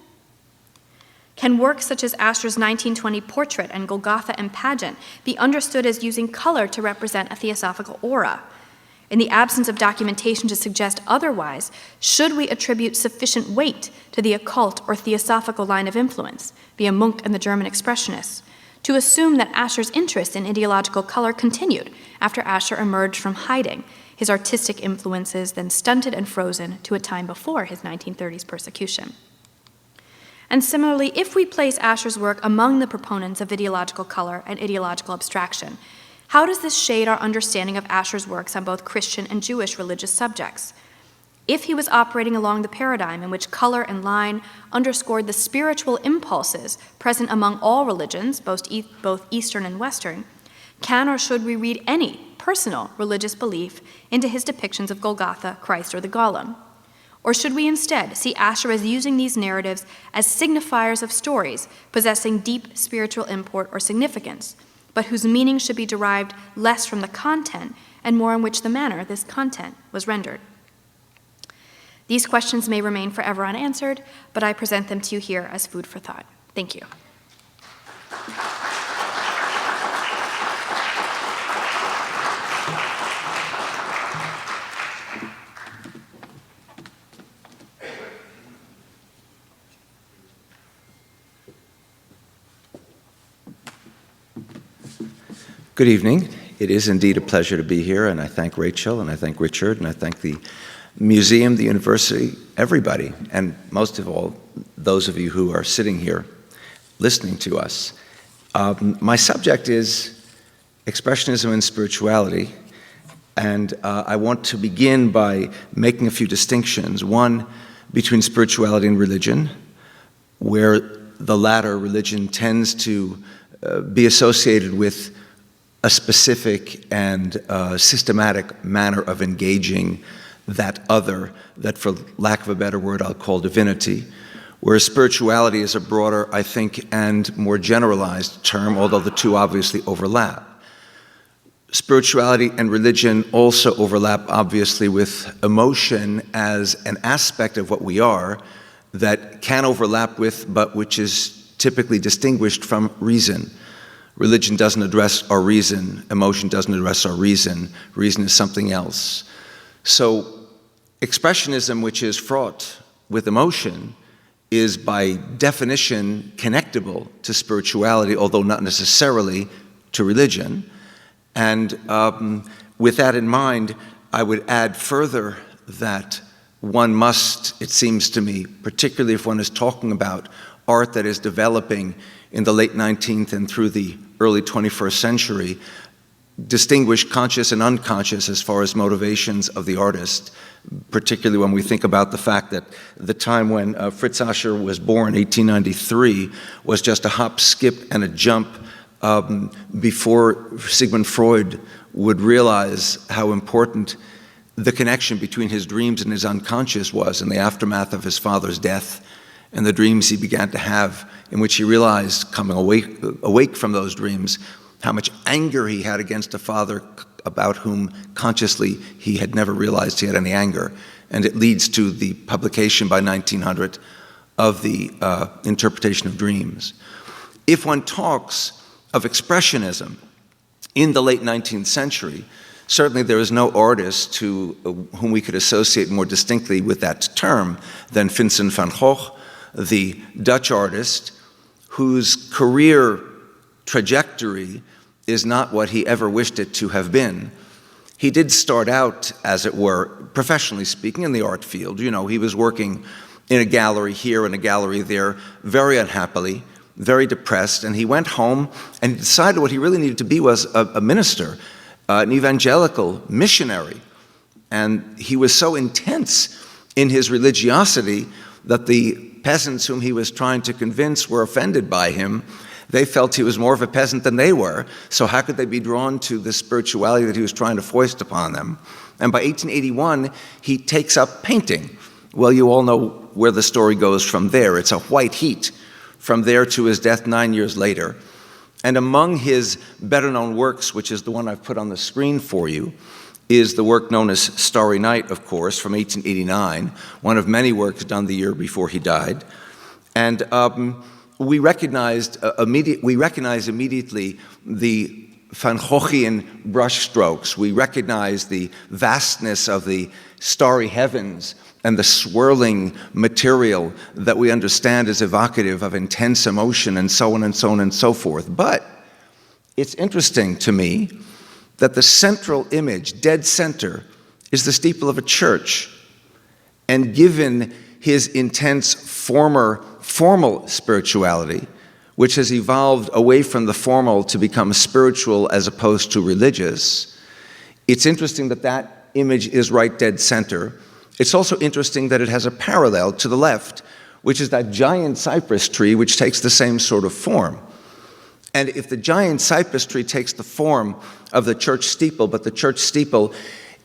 Can works such as Ascher's 1920 Portrait and Golgotha and Pageant be understood as using color to represent a theosophical aura? In the absence of documentation to suggest otherwise, should we attribute sufficient weight to the occult or theosophical line of influence, via Munch and the German Expressionists, to assume that Ascher's interest in ideological color continued after Ascher emerged from hiding, his artistic influences then stunted and frozen to a time before his 1930s persecution? And similarly, if we place Ascher's work among the proponents of ideological color and ideological abstraction, how does this shade our understanding of Ascher's works on both Christian and Jewish religious subjects? If he was operating along the paradigm in which color and line underscored the spiritual impulses present among all religions, both Eastern and Western, can or should we read any personal religious belief into his depictions of Golgotha, Christ, or the Golem? Or should we instead see Ascher as using these narratives as signifiers of stories possessing deep spiritual import or significance, but whose meaning should be derived less from the content and more in which the manner this content was rendered? These questions may remain forever unanswered, but I present them to you here as food for thought. Thank you. Good evening. It is indeed a pleasure to be here, and I thank Rachel, and I thank Richard, and I thank the museum, the university, everybody, and most of all, those of you who are sitting here listening to us. My subject is Expressionism and Spirituality, and I want to begin by making a few distinctions. One, between spirituality and religion, where the latter, religion, tends to be associated with a specific and systematic manner of engaging that other, that for lack of a better word I'll call divinity, whereas spirituality is a broader, I think, and more generalized term, although the two obviously overlap. Spirituality and religion also overlap, obviously, with emotion as an aspect of what we are that can overlap with, but which is typically distinguished from reason. Religion doesn't address our reason. Emotion doesn't address our reason. Reason is something else. So expressionism, which is fraught with emotion, is by definition connectable to spirituality, although not necessarily to religion. And with that in mind, I would add further that one must, it seems to me, particularly if one is talking about art that is developing in the late 19th and through the early 21st century, distinguish conscious and unconscious as far as motivations of the artist, particularly when we think about the fact that the time when Fritz Ascher was born, 1893, was just a hop, skip, and a jump before Sigmund Freud would realize how important the connection between his dreams and his unconscious was in the aftermath of his father's death, and the dreams he began to have, in which he realized, coming awake from those dreams, how much anger he had against a father about whom consciously he had never realized he had any anger. And it leads to the publication by 1900 of the interpretation of dreams. If one talks of expressionism in the late 19th century, certainly there is no artist whom we could associate more distinctly with that term than Vincent van Gogh, the Dutch artist whose career trajectory is not what he ever wished it to have been. He did start out, as it were, professionally speaking, in the art field. You know, he was working in a gallery here and a gallery there, very unhappily, very depressed, and he went home and decided what he really needed to be was a minister, an evangelical missionary. And he was so intense in his religiosity that the peasants whom he was trying to convince were offended by him. They felt he was more of a peasant than they were, so how could they be drawn to the spirituality that he was trying to foist upon them? And by 1881, he takes up painting. Well, you all know where the story goes from there. It's a white heat from there to his death 9 years later. And among his better-known works, which is the one I've put on the screen for you, is the work known as Starry Night, of course, from 1889, one of many works done the year before he died. And we recognize immediately the Van Goghian brushstrokes. We recognize the vastness of the starry heavens and the swirling material that we understand is evocative of intense emotion and so on and so on and so forth. But it's interesting to me that the central image, dead center, is the steeple of a church. And given his intense formal spirituality, which has evolved away from the formal to become spiritual as opposed to religious, it's interesting that that image is right dead center. It's also interesting that it has a parallel to the left, which is that giant cypress tree which takes the same sort of form. And if the giant cypress tree takes the form of the church steeple, but the church steeple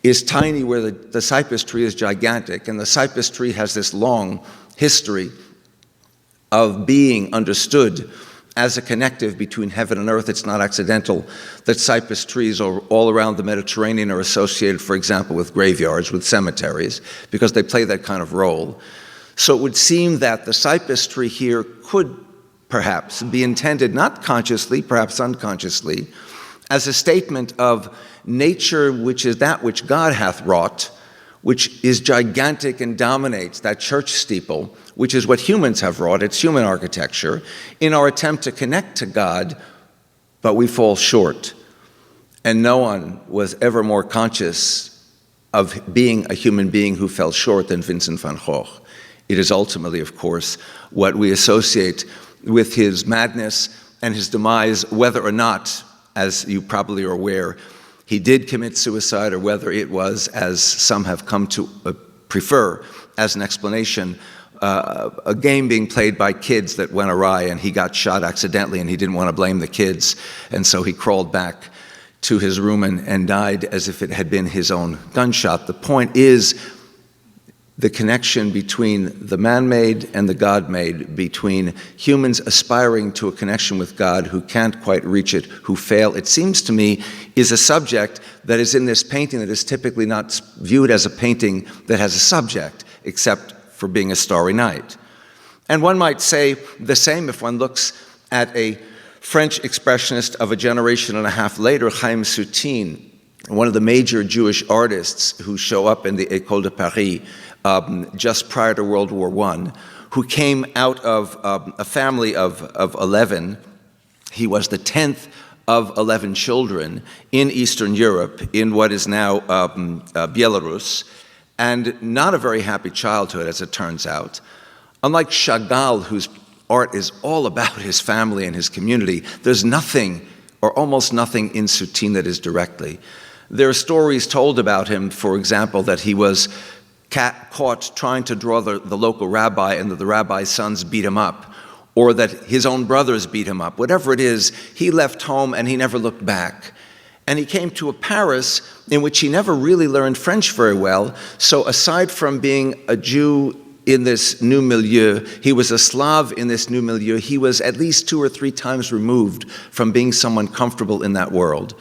is tiny where the cypress tree is gigantic, and the cypress tree has this long history of being understood as a connective between heaven and earth, it's not accidental that cypress trees all around the Mediterranean are associated, for example, with graveyards, with cemeteries, because they play that kind of role. So it would seem that the cypress tree here could perhaps be intended, not consciously, perhaps unconsciously, as a statement of nature, which is that which God hath wrought, which is gigantic and dominates that church steeple, which is what humans have wrought, it's human architecture, in our attempt to connect to God, but we fall short. And no one was ever more conscious of being a human being who fell short than Vincent van Gogh. It is ultimately, of course, what we associate with his madness and his demise, whether or not, as you probably are aware, he did commit suicide, or whether it was, as some have come to prefer as an explanation, a game being played by kids that went awry, and he got shot accidentally, and he didn't want to blame the kids, and so he crawled back to his room and died as if it had been his own gunshot. The point is the connection between the man-made and the God-made, between humans aspiring to a connection with God who can't quite reach it, who fail, it seems to me, is a subject that is in this painting that is typically not viewed as a painting that has a subject, except for being a starry night. And one might say the same if one looks at a French expressionist of a generation and a half later, Chaim Soutine, one of the major Jewish artists who show up in the École de Paris just prior to World War I, who came out of a family of 11. He was the 10th of 11 children in Eastern Europe, in what is now Belarus, and not a very happy childhood, as it turns out. Unlike Chagall, whose art is all about his family and his community, there's nothing, or almost nothing, in Soutine that is directly. There are stories told about him, for example, that he was caught trying to draw the local rabbi, and that the rabbi's sons beat him up, or that his own brothers beat him up. Whatever it is, he left home and he never looked back. And he came to a Paris in which he never really learned French very well, so aside from being a Jew in this new milieu, he was a Slav in this new milieu, he was at least 2 or 3 times removed from being someone comfortable in that world.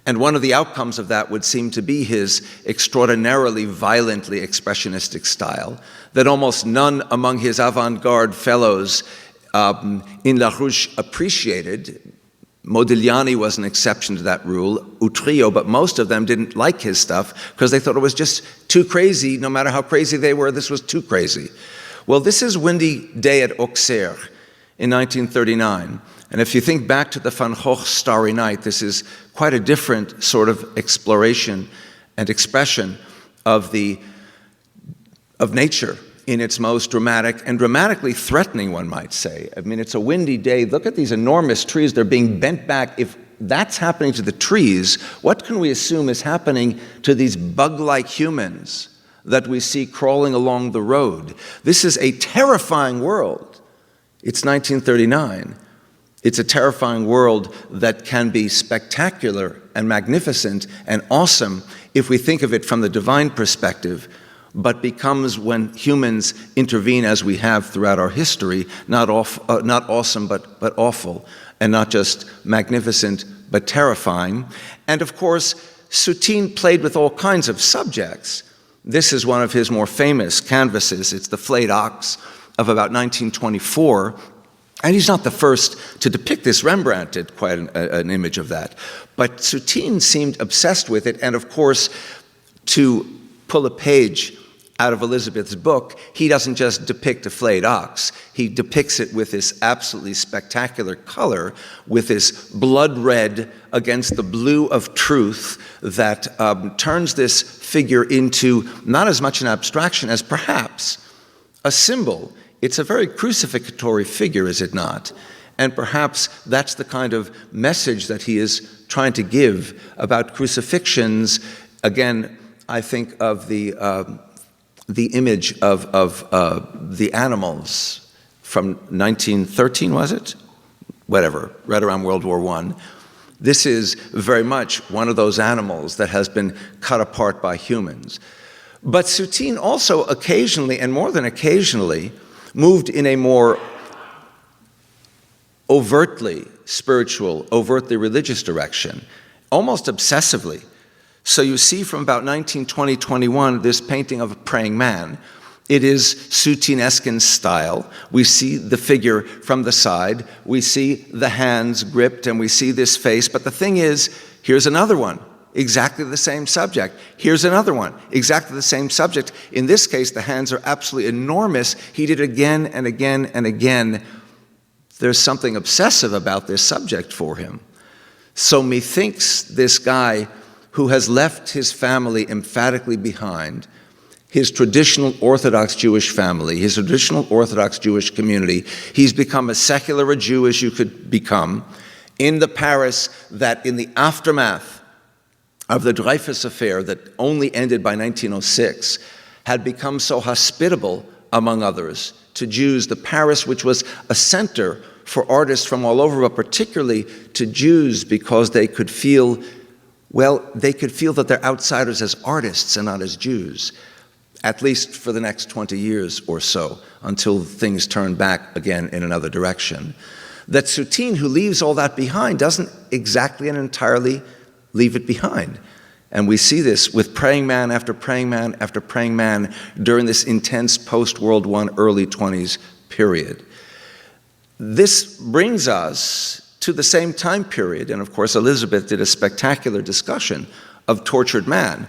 And one of the outcomes of that would seem to be his extraordinarily violently expressionistic style, that almost none among his avant-garde fellows in La Ruche appreciated. Modigliani was an exception to that rule, Utrillo, but most of them didn't like his stuff because they thought it was just too crazy. No matter how crazy they were, this was too crazy. Well, this is Windy Day at Auxerre in 1939. And if you think back to the Van Gogh Starry Night, this is quite a different sort of exploration and expression of nature in its most dramatic and dramatically threatening, one might say. I mean, it's a windy day. Look at these enormous trees. They're being bent back. If that's happening to the trees, what can we assume is happening to these bug-like humans that we see crawling along the road? This is a terrifying world. It's 1939. It's a terrifying world that can be spectacular and magnificent and awesome if we think of it from the divine perspective, but becomes, when humans intervene as we have throughout our history, not awesome but awful, and not just magnificent but terrifying. And of course, Soutine played with all kinds of subjects. This is one of his more famous canvases. It's the Flayed Ox of about 1924. And he's not the first to depict this. Rembrandt did quite an image of that. But Soutine seemed obsessed with it, and of course, to pull a page out of Elizabeth's book, he doesn't just depict a flayed ox. He depicts it with this absolutely spectacular color, with this blood red against the blue of truth that turns this figure into not as much an abstraction as perhaps a symbol. It's a very crucificatory figure, is it not? And perhaps that's the kind of message that he is trying to give about crucifixions. Again, I think of the image of the animals from 1913, was it? Whatever, right around World War I. This is very much one of those animals that has been cut apart by humans. But Soutine also occasionally, and more than occasionally, moved in a more overtly spiritual, overtly religious direction, almost obsessively. So you see from about 1920-21 this painting of a praying man. It is Soutine-esque in style. We see the figure from the side, we see the hands gripped, and we see this face. But the thing is, here's another one, exactly the same subject. Here's another one, exactly the same subject. In this case, the hands are absolutely enormous. He did it again and again and again. There's something obsessive about this subject for him. So methinks this guy who has left his family emphatically behind, his traditional Orthodox Jewish family, his traditional Orthodox Jewish community, he's become as secular a Jew as you could become, in the Paris that in the aftermath of the Dreyfus affair that only ended by 1906, had become so hospitable among others, to Jews, the Paris, which was a center for artists from all over, but particularly to Jews, because they could feel, that they're outsiders as artists and not as Jews, at least for the next 20 years or so, until things turn back again in another direction. That Soutine, who leaves all that behind, doesn't exactly and entirely leave it behind. And we see this with praying man after praying man after praying man during this intense post-World War I, early 20s period. This brings us to the same time period, and of course Elizabeth did a spectacular discussion of tortured man.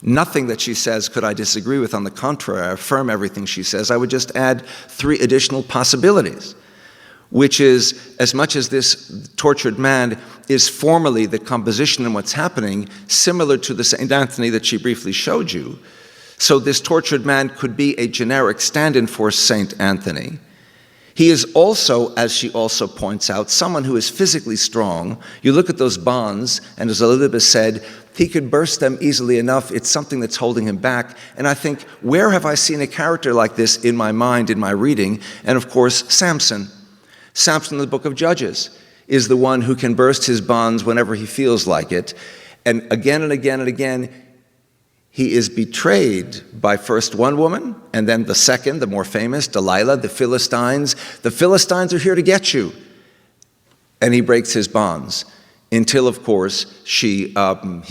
Nothing that she says could I disagree with. On the contrary, I affirm everything she says. I would just add 3 additional possibilities, which is, as much as this tortured man is formally the composition and what's happening, similar to the St. Anthony that she briefly showed you, so this tortured man could be a generic stand-in for St. Anthony. He is also, as she also points out, someone who is physically strong. You look at those bonds, and as Elizabeth said, he could burst them easily enough. It's something that's holding him back. And I think, where have I seen a character like this in my mind, in my reading? And of course, Samson. Samson in the book of Judges is the one who can burst his bonds whenever he feels like it. And again and again and again, he is betrayed by first one woman, and then the second, the more famous, Delilah, the Philistines. The Philistines are here to get you. And he breaks his bonds until, of course, he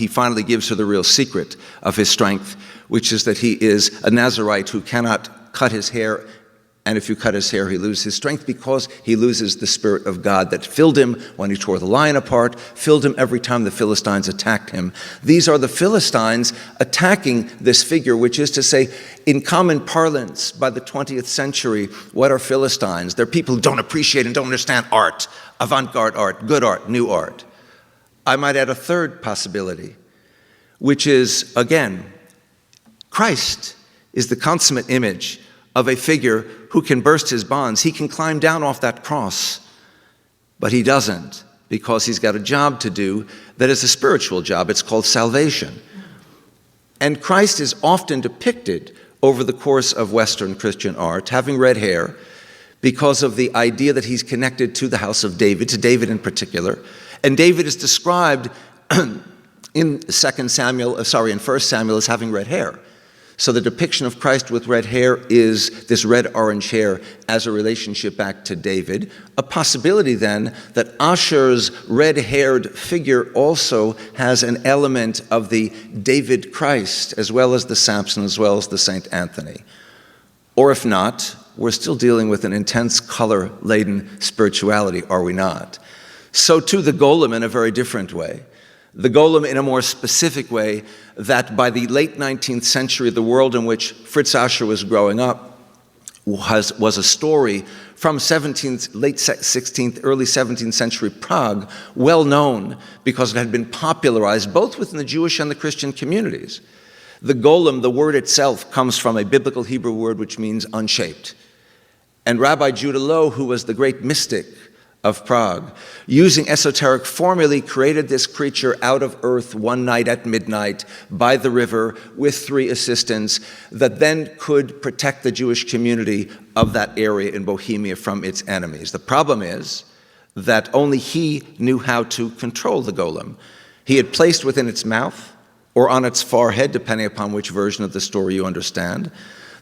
finally gives her the real secret of his strength, which is that he is a Nazarite who cannot cut his hair, and if you cut his hair, he loses his strength because he loses the Spirit of God that filled him when he tore the lion apart, filled him every time the Philistines attacked him. These are the Philistines attacking this figure, which is to say, in common parlance, by the 20th century, what are Philistines? They're people who don't appreciate and don't understand art, avant-garde art, good art, new art. I might add a third possibility, which is, again, Christ is the consummate image of a figure who can burst his bonds. He can climb down off that cross, but he doesn't, because he's got a job to do that is a spiritual job. It's called salvation. And Christ is often depicted over the course of Western Christian art, having red hair, because of the idea that he's connected to the house of David, to David in particular. And David is described in 1 Samuel as having red hair. So the depiction of Christ with red hair is this red-orange hair as a relationship back to David. A possibility then that Ascher's red-haired figure also has an element of the David Christ, as well as the Samson, as well as the St. Anthony. Or if not, we're still dealing with an intense color-laden spirituality, are we not? So too the golem in a very different way. The golem in a more specific way, that by the late 19th century, the world in which Fritz Ascher was growing up was a story from late 16th, early 17th century Prague, well known because it had been popularized both within the Jewish and the Christian communities. The golem, the word itself, comes from a biblical Hebrew word which means unshaped. And Rabbi Judah Loew, who was the great mystic of Prague, using esoteric formulae, created this creature out of earth one night at midnight by the river with 3 assistants that then could protect the Jewish community of that area in Bohemia from its enemies. The problem is that only he knew how to control the golem. He had placed within its mouth or on its forehead, depending upon which version of the story you understand,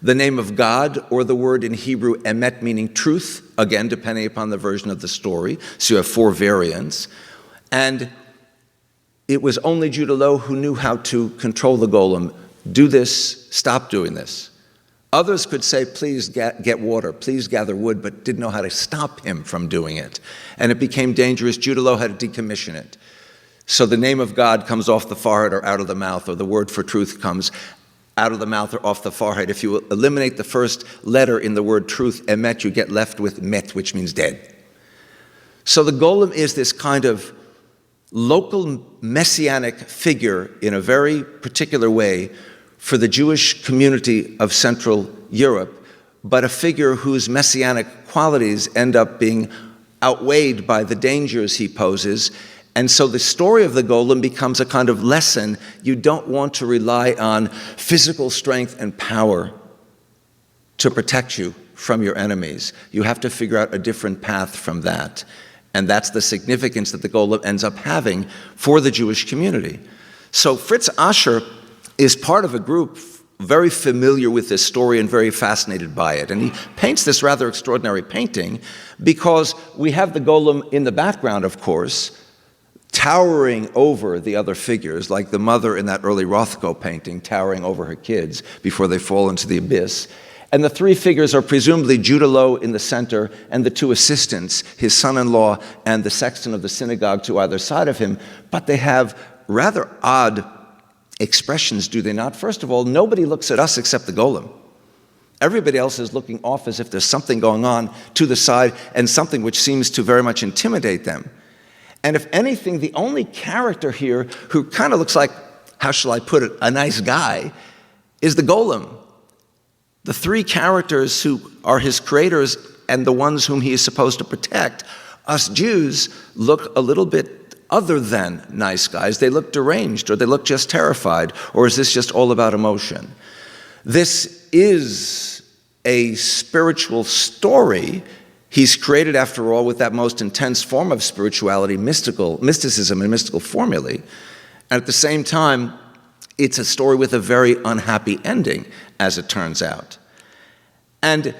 the name of God, or the word in Hebrew, emet, meaning truth, again, depending upon the version of the story. So you have 4 variants. And it was only Judah Loew who knew how to control the golem. Do this, stop doing this. Others could say, please get water, please gather wood, but didn't know how to stop him from doing it. And it became dangerous. Judah Loew had to decommission it. So the name of God comes off the forehead or out of the mouth, or the word for truth comes out of the mouth or off the forehead. If you eliminate the first letter in the word truth, emet, you get left with met, which means dead. So the golem is this kind of local messianic figure in a very particular way for the Jewish community of Central Europe, but a figure whose messianic qualities end up being outweighed by the dangers he poses. And so the story of the golem becomes a kind of lesson. You don't want to rely on physical strength and power. to protect you from your enemies. You have to figure out a different path from that. And that's the significance that the golem ends up having for the Jewish community. So Fritz Ascher is part of a group very familiar with this story and very fascinated by it. And he paints this rather extraordinary painting because we have the golem in the background, of course, towering over the other figures, like the mother in that early Rothko painting, towering over her kids before they fall into the abyss. And the three figures are presumably Judah Low in the center and the two assistants, his son-in-law and the sexton of the synagogue to either side of him. But they have rather odd expressions, do they not? First of all, nobody looks at us except the golem. Everybody else is looking off as if there's something going on to the side and something which seems to very much intimidate them. And if anything, the only character here who kind of looks like, how shall I put it, a nice guy, is the golem. The three characters who are his creators and the ones whom he is supposed to protect, us Jews look a little bit other than nice guys. They look deranged, or they look just terrified, or is this just all about emotion? This is a spiritual story. He's created, after all, with that most intense form of spirituality, mysticism and mystical formulae. And at the same time, it's a story with a very unhappy ending, as it turns out. And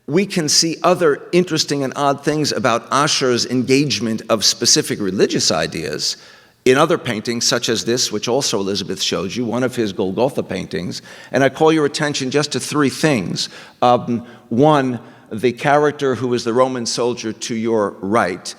we can see other interesting and odd things about Ascher's engagement of specific religious ideas in other paintings, such as this, which also Elizabeth shows you, one of his Golgotha paintings. And I call your attention just to three things. One, the character who is the Roman soldier to your right,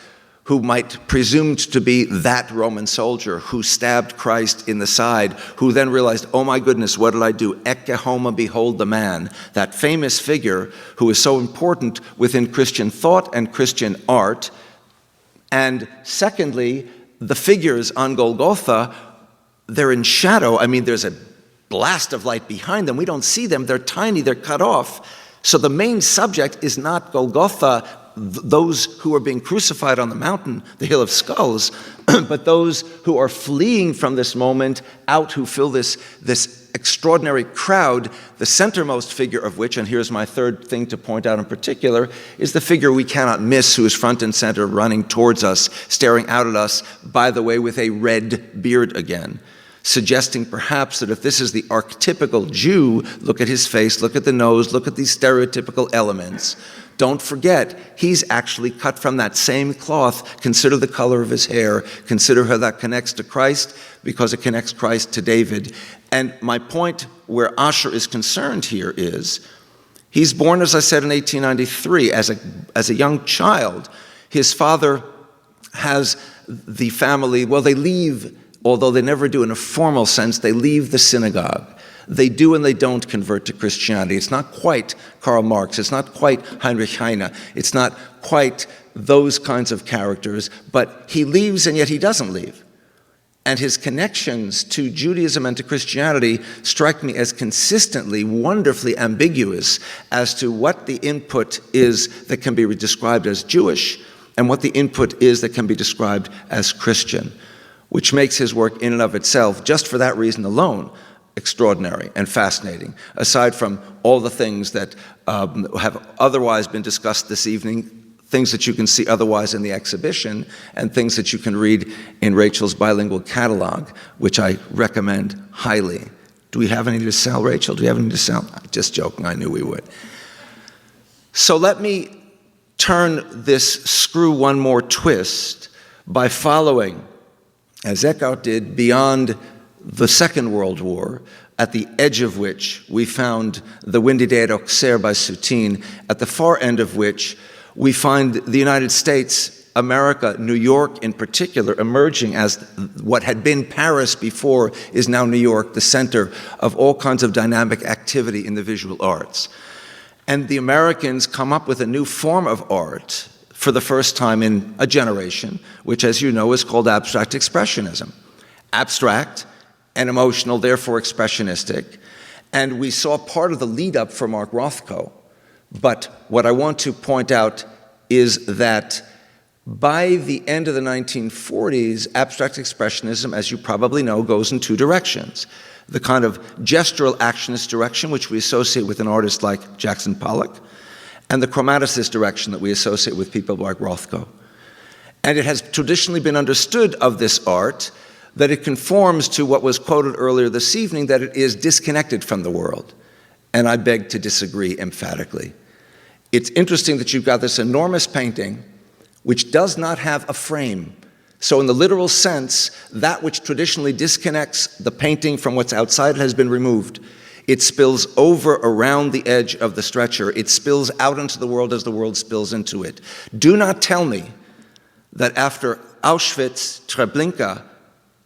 who might presumed to be that Roman soldier who stabbed Christ in the side, who then realized, oh my goodness, what did I do? Ekkehoma, behold the man. That famous figure who is so important within Christian thought and Christian art. And secondly, the figures on Golgotha, they're in shadow. I mean, there's a blast of light behind them. We don't see them. They're tiny. They're cut off. So the main subject is not Golgotha, those who are being crucified on the mountain, the Hill of Skulls, but those who are fleeing from this moment out, who fill this extraordinary crowd, the centermost figure of which, and here's my third thing to point out in particular, is the figure we cannot miss, who is front and center, running towards us, staring out at us, by the way, with a red beard again, suggesting perhaps that if this is the archetypical Jew, look at his face, look at the nose, look at these stereotypical elements. Don't forget, he's actually cut from that same cloth. Consider the color of his hair. Consider how that connects to Christ, because it connects Christ to David. And my point where Ascher is concerned here is, he's born, as I said, in 1893 as a young child. His father has the family, well, they leave, although they never do in a formal sense, they leave the synagogue. They do and they don't convert to Christianity. It's not quite Karl Marx. It's not quite Heinrich Heine. It's not quite those kinds of characters. But he leaves and yet he doesn't leave. And his connections to Judaism and to Christianity strike me as consistently, wonderfully ambiguous as to what the input is that can be described as Jewish and what the input is that can be described as Christian, which makes his work in and of itself, just for that reason alone, extraordinary and fascinating, aside from all the things that have otherwise been discussed this evening, things that you can see otherwise in the exhibition, and things that you can read in Rachel's bilingual catalog, which I recommend highly. Do we have any to sell, Rachel? Do we have any to sell? Just joking, I knew we would. So let me turn this screw one more twist by following, as ECKHART did, beyond the Second World War, at the edge of which we found the Windy Day at Auxerre by Soutine, at the far end of which we find the United States, America, New York in particular, emerging as what had been Paris before is now New York, the center of all kinds of dynamic activity in the visual arts. And the Americans come up with a new form of art for the first time in a generation, which, as you know, is called abstract expressionism. Abstract and emotional, therefore expressionistic. And we saw part of the lead up for Mark Rothko. But what I want to point out is that by the end of the 1940s, abstract expressionism, as you probably know, goes in two directions. the kind of gestural actionist direction which we associate with an artist like Jackson Pollock, and the chromaticist direction that we associate with people like Rothko. And it has traditionally been understood of this art that it conforms to what was quoted earlier this evening, that it is disconnected from the world. And I beg to disagree emphatically. It's interesting that you've got this enormous painting which does not have a frame. So in the literal sense, that which traditionally disconnects the painting from what's outside has been removed. It spills over around the edge of the stretcher. It spills out into the world as the world spills into it. Do not tell me that after Auschwitz, Treblinka,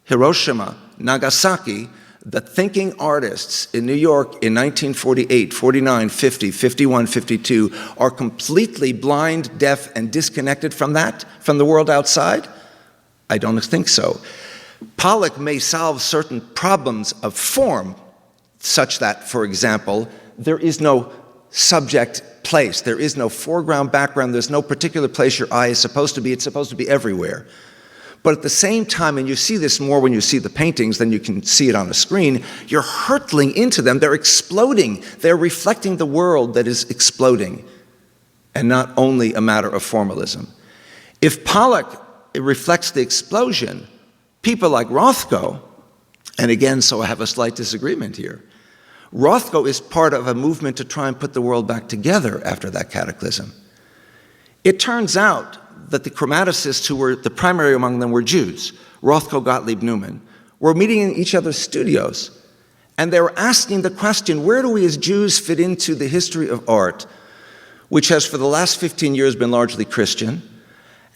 Hiroshima, Nagasaki, the thinking artists in New York in 1948, 49, 50, 51, 52 are completely blind, deaf, and disconnected from that, from the world outside? I don't think so. Pollock may solve certain problems of form, such that, for example, there is no subject place, there is no foreground, background, there's no particular place your eye is supposed to be, it's supposed to be everywhere. But at the same time, and you see this more when you see the paintings than you can see it on the screen, you're hurtling into them, they're exploding, they're reflecting the world that is exploding, and not only a matter of formalism. If Pollock reflects the explosion, people like Rothko, and again, so I have a slight disagreement here, Rothko is part of a movement to try and put the world back together after that cataclysm. It turns out that the chromaticists who were the primary among them were Jews, Rothko, Gottlieb, Newman, were meeting in each other's studios. And they were asking the question, where do we as Jews fit into the history of art, which has for the last 15 years been largely Christian?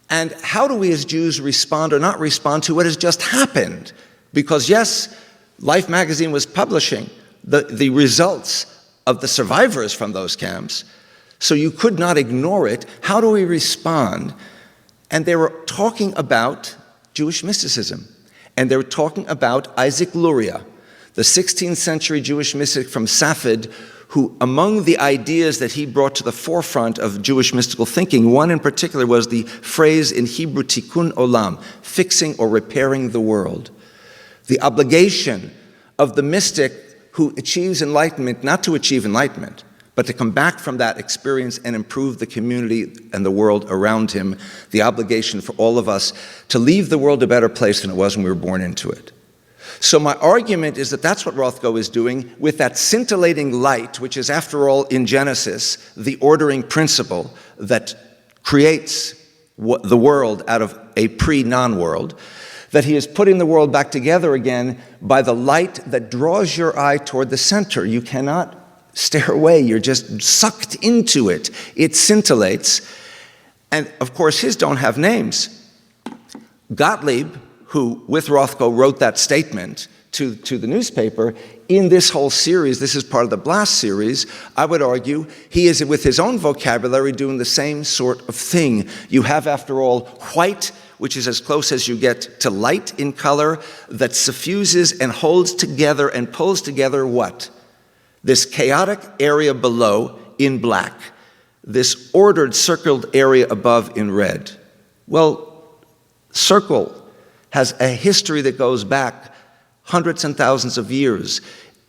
And how do we as Jews respond or not respond to what has just happened? Because yes, Life magazine was publishing the results of the survivors from those camps, so you could not ignore it. How do we respond? And they were talking about Jewish mysticism, and they were talking about Isaac Luria, the 16th century Jewish mystic from Safed, who among the ideas that he brought to the forefront of Jewish mystical thinking, one in particular was the phrase in Hebrew, tikkun olam, fixing or repairing the world. The obligation of the mystic who achieves enlightenment, not to achieve enlightenment, but to come back from that experience and improve the community and the world around him, the obligation for all of us to leave the world a better place than it was when we were born into it. So my argument is that that's what Rothko is doing with that scintillating light, which is, after all, in Genesis, the ordering principle that creates the world out of a pre-non-world, that he is putting the world back together again by the light that draws your eye toward the center. You cannot stare away, you're just sucked into it. It scintillates. And of course, his don't have names. Gottlieb, who with Rothko wrote that statement to the newspaper, in this whole series, this is part of the Blast series, I would argue he is, with his own vocabulary, doing the same sort of thing. You have, after all, white, which is as close as you get to light in color, that suffuses and holds together and pulls together what? This chaotic area below in black, this ordered circled area above in red. Well, circle has a history that goes back hundreds and thousands of years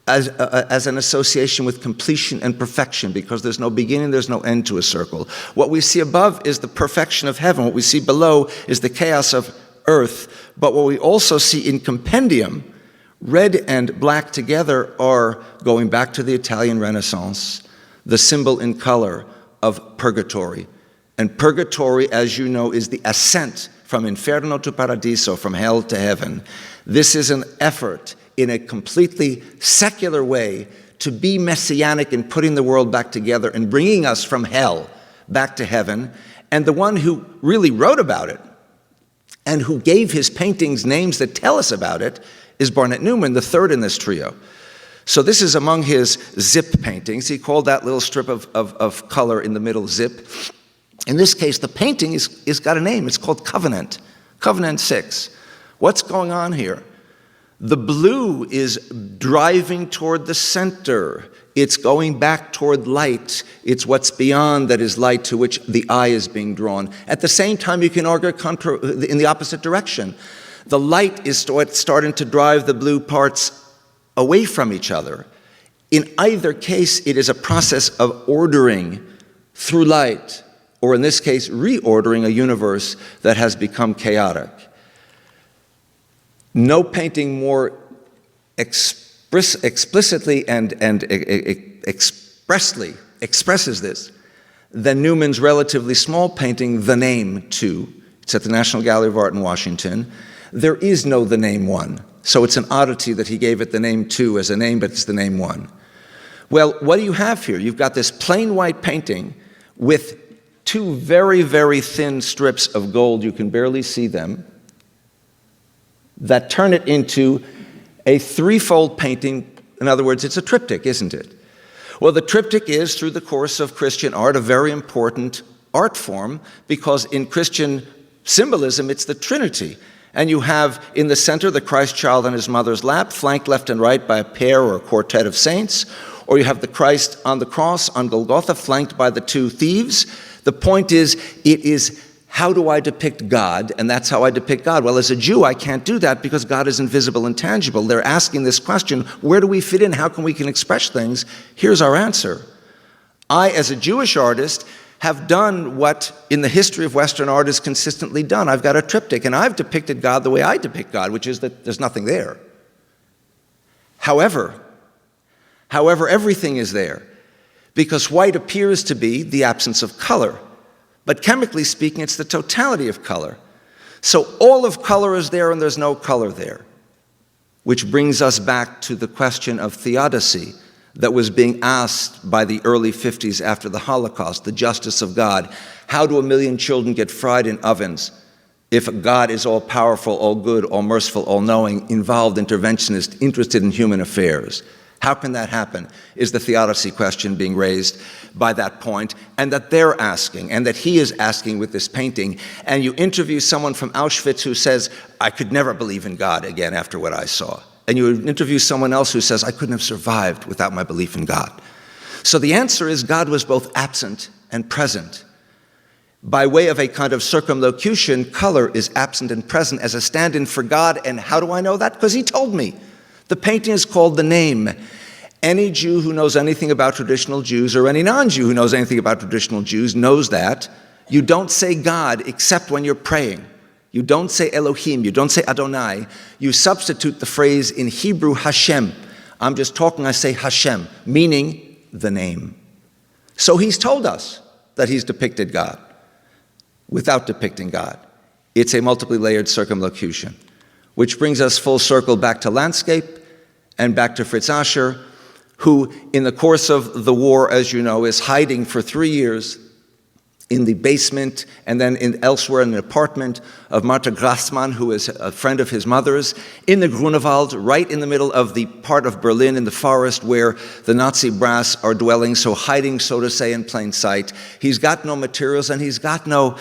as an association with completion and perfection, because there's no beginning, there's no end to a circle. What we see above is the perfection of heaven. What we see below is the chaos of earth. But what we also see in compendium, red and black together, are, going back to the Italian Renaissance, the symbol in color of purgatory. And purgatory, as you know, is the ascent from inferno to paradiso, from hell to heaven. This is an effort in a completely secular way to be messianic in putting the world back together and bringing us from hell back to heaven. And the one who really wrote about it and who gave his paintings names that tell us about it is Barnett Newman, the third in this trio. So this is among his zip paintings. He called that little strip of color in the middle zip. In this case, the painting is got a name. It's called Covenant, Covenant 6. What's going on here? The blue is driving toward the center. It's going back toward light. It's what's beyond that is light, to which the eye is being drawn. At the same time, you can argue in the opposite direction. The light is starting to drive the blue parts away from each other. In either case, it is a process of ordering through light, or in this case, reordering a universe that has become chaotic. No painting more explicitly and expressly expresses this than Newman's relatively small painting, The Name 2. It's at the National Gallery of Art in Washington. There is no The Name 1, so it's an oddity that he gave it The Name 2 as a name, but it's The Name 1. Well, what do you have here? You've got this plain white painting with two very, very thin strips of gold, you can barely see them, that turn it into a threefold painting. In other words, it's a triptych, isn't it? Well, the triptych is, through the course of Christian art, a very important art form, because in Christian symbolism, it's the Trinity. And you have in the center the Christ child on his mother's lap, flanked left and right by a pair or a quartet of saints, or you have the Christ on the cross on Golgotha, flanked by the two thieves. The point is, it is, how do I depict God? And that's how I depict God. Well, as a Jew, I can't do that because God is invisible and tangible. They're asking this question, where do we fit in? How can we express things? Here's our answer. I, as a Jewish artist, have done what in the history of Western art is consistently done. I've got a triptych, and I've depicted God the way I depict God, which is that there's nothing there. However, everything is there, because white appears to be the absence of color. But chemically speaking, it's the totality of color. So all of color is there and there's no color there, which brings us back to the question of theodicy that was being asked by the early 50s after the Holocaust, the justice of God. How do 1 million children get fried in ovens if God is all-powerful, all-good, all-merciful, all-knowing, involved, interventionist, interested in human affairs? How can that happen? Is the theodicy question being raised by that point, and that they're asking, and that he is asking with this painting. And you interview someone from Auschwitz who says, I could never believe in God again after what I saw. And you interview someone else who says, I couldn't have survived without my belief in God. So the answer is God was both absent and present. By way of a kind of circumlocution, color is absent and present as a stand-in for God. And how do I know that? Because he told me. The painting is called The Name. Any Jew who knows anything about traditional Jews, or any non-Jew who knows anything about traditional Jews, knows that you don't say God except when you're praying. You don't say Elohim, you don't say Adonai. You substitute the phrase in Hebrew, Hashem. I'm just talking, I say Hashem, meaning the name. So he's told us that he's depicted God without depicting God. It's a multiply layered circumlocution, which brings us full circle back to landscape and back to Fritz Ascher, who in the course of the war, as you know, is hiding for 3 years in the basement and then elsewhere in an apartment of Martha Grassmann, who is a friend of his mother's, in the Grunewald, right in the middle of the part of Berlin in the forest where the Nazi brass are dwelling, so hiding, so to say, in plain sight. He's got no materials and he's got no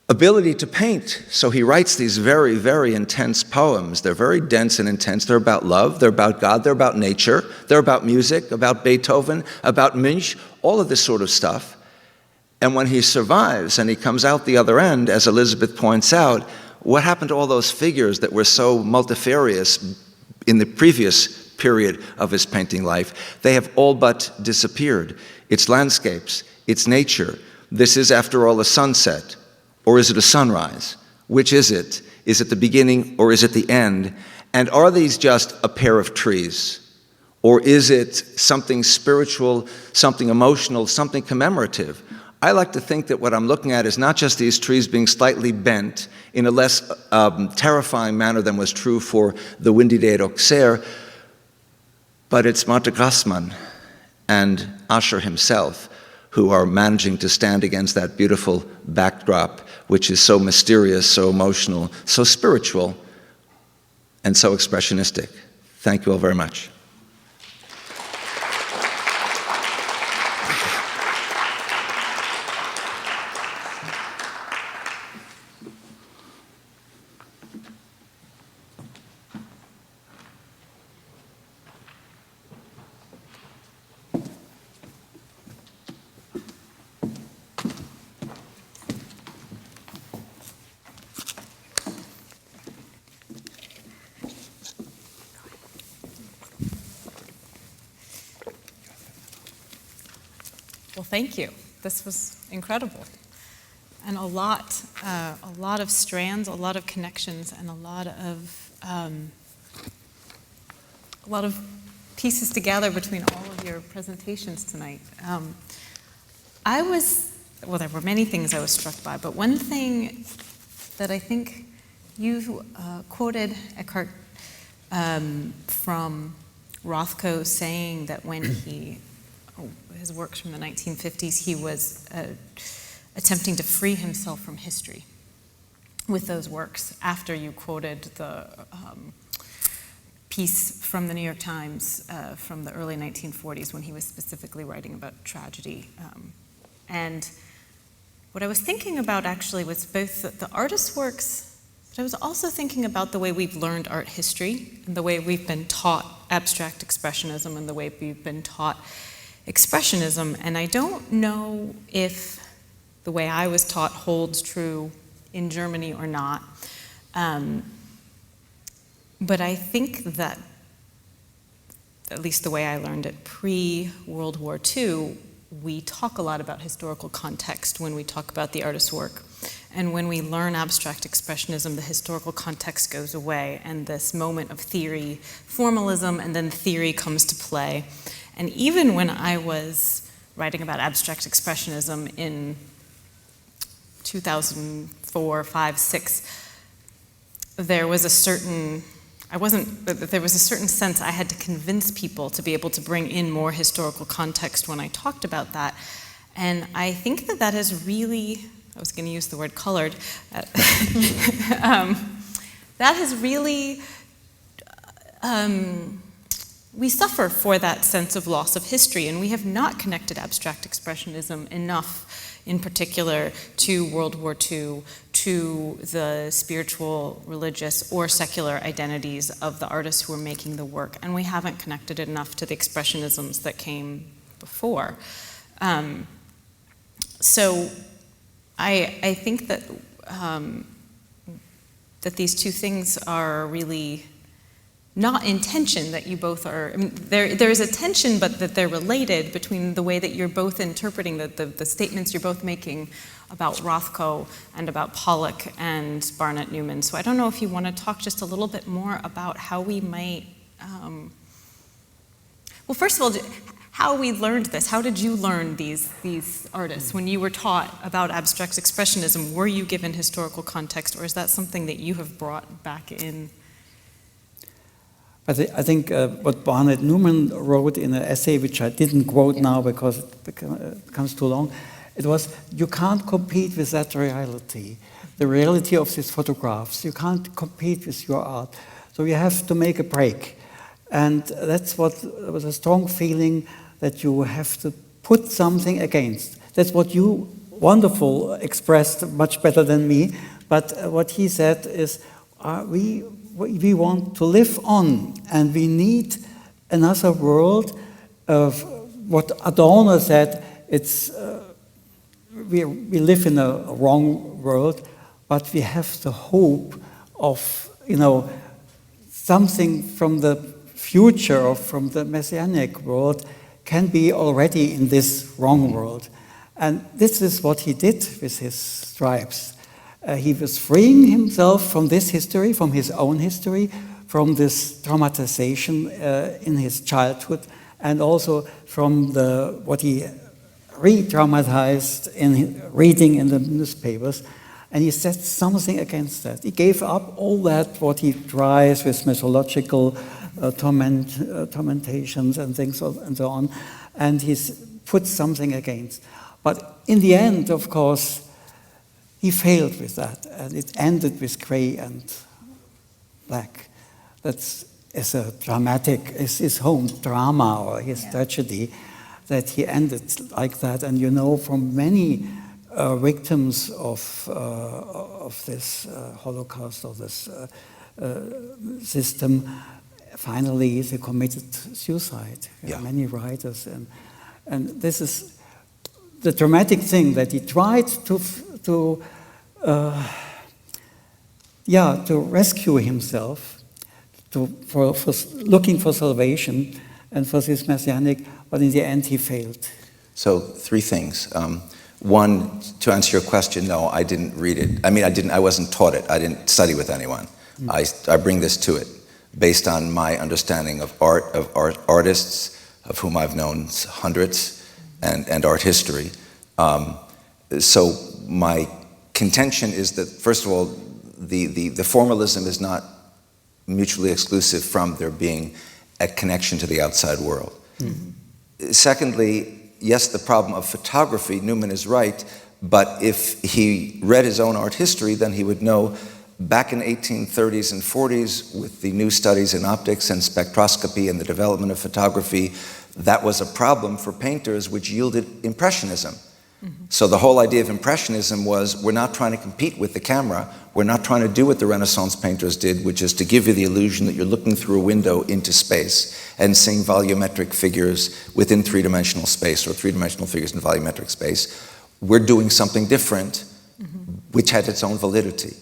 ability to paint. So he writes these very, very intense poems. They're very dense and intense. They're about love, they're about God, they're about nature, they're about music, about Beethoven, about Munch, all of this sort of stuff. And when he survives and he comes out the other end, as Elizabeth points out, what happened to all those figures that were so multifarious in the previous period of his painting life? They have all but disappeared. It's landscapes, it's nature. This is, after all, a sunset. Or is it a sunrise? Which is it? Is it the beginning or is it the end? And are these just a pair of trees? Or is it something spiritual, something emotional, something commemorative? I like to think that what I'm looking at is not just these trees being slightly bent in a less terrifying manner than was true for the windy day at Auxerre, but it's Martha Grassmann and Ascher himself who are managing to stand against that beautiful backdrop, which is so mysterious, so emotional, so spiritual, and so expressionistic. Thank you all very much. thank you. This was incredible. And a lot of strands, a lot of connections, and a lot of pieces to gather between all of your presentations tonight. Well, there were many things I was struck by, but one thing that I think you quoted ECKHART from Rothko saying that when his works from the 1950s, he was attempting to free himself from history with those works, after you quoted the piece from the New York Times from the early 1940s when he was specifically writing about tragedy. And what I was thinking about actually was both the artist's works, but I was also thinking about the way we've learned art history and the way we've been taught abstract expressionism and the way we've been taught expressionism. And I don't know if the way I was taught holds true in Germany or not. But I think that, at least the way I learned it pre-World War II, we talk a lot about historical context when we talk about the artist's work. And when we learn abstract expressionism, the historical context goes away, and this moment of theory, formalism, and then theory comes to play. And even when I was writing about abstract expressionism in 2004, 5, 6, there was a certain sense I had to convince people to be able to bring in more historical context when I talked about that. And I think that has really, I was going to use the word colored, that has really, we suffer for that sense of loss of history, and we have not connected abstract expressionism enough, in particular, to World War II, to the spiritual, religious, or secular identities of the artists who were making the work, and we haven't connected it enough to the expressionisms that came before. So I think that that these two things are really not in tension, that you both are, I mean, there is a tension, but that they're related between the way that you're both interpreting the statements you're both making about Rothko and about Pollock and Barnett Newman. So I don't know if you want to talk just a little bit more about how we might, well, first of all, how we learned this. How did you learn these artists? When you were taught about abstract expressionism, were you given historical context, or is that something that you have brought back in? I think what Barnett Newman wrote in an essay, which I didn't quote now because it becomes too long, it was, you can't compete with that reality, the reality of these photographs. You can't compete with your art. So you have to make a break. And that's what was a strong feeling, that you have to put something against. That's what you, wonderful, expressed much better than me. But what he said is, we want to live on, and we need another world of what Adorno said. It's we live in a wrong world, but we have the hope of, something from the future or from the messianic world can be already in this wrong world. And this is what he did with his stripes. He was freeing himself from this history, from his own history, from this traumatization in his childhood, and also from what he re-traumatized in reading in the newspapers. And he said something against that. He gave up all that, what he tries with mythological tormentations and things and so on, and he's put something against. But in the end, of course, he failed with that, and it ended with gray and black. That's a dramatic, is his home drama or his tragedy, that he ended like that. And from many victims of this Holocaust, of this system, finally they committed suicide. Many writers, and this is the dramatic thing, that he tried to rescue himself, for looking for salvation and for this messianic, but in the end he failed. So 3 things. One, to answer your question, no, I didn't read it. I mean, I wasn't taught it. I didn't study with anyone. I bring this to it based on my understanding of art, artists, of whom I've known hundreds, and art history. So my contention is that, first of all, the formalism is not mutually exclusive from there being a connection to the outside world. Secondly, yes, the problem of photography, Newman is right, but if he read his own art history, then he would know back in 1830s and 40s, with the new studies in optics and spectroscopy and the development of photography, that was a problem for painters, which yielded Impressionism. So the whole idea of Impressionism was, we're not trying to compete with the camera, we're not trying to do what the Renaissance painters did, which is to give you the illusion that you're looking through a window into space and seeing volumetric figures within 3-dimensional space, or 3-dimensional figures in volumetric space. We're doing something different, which had its own validity.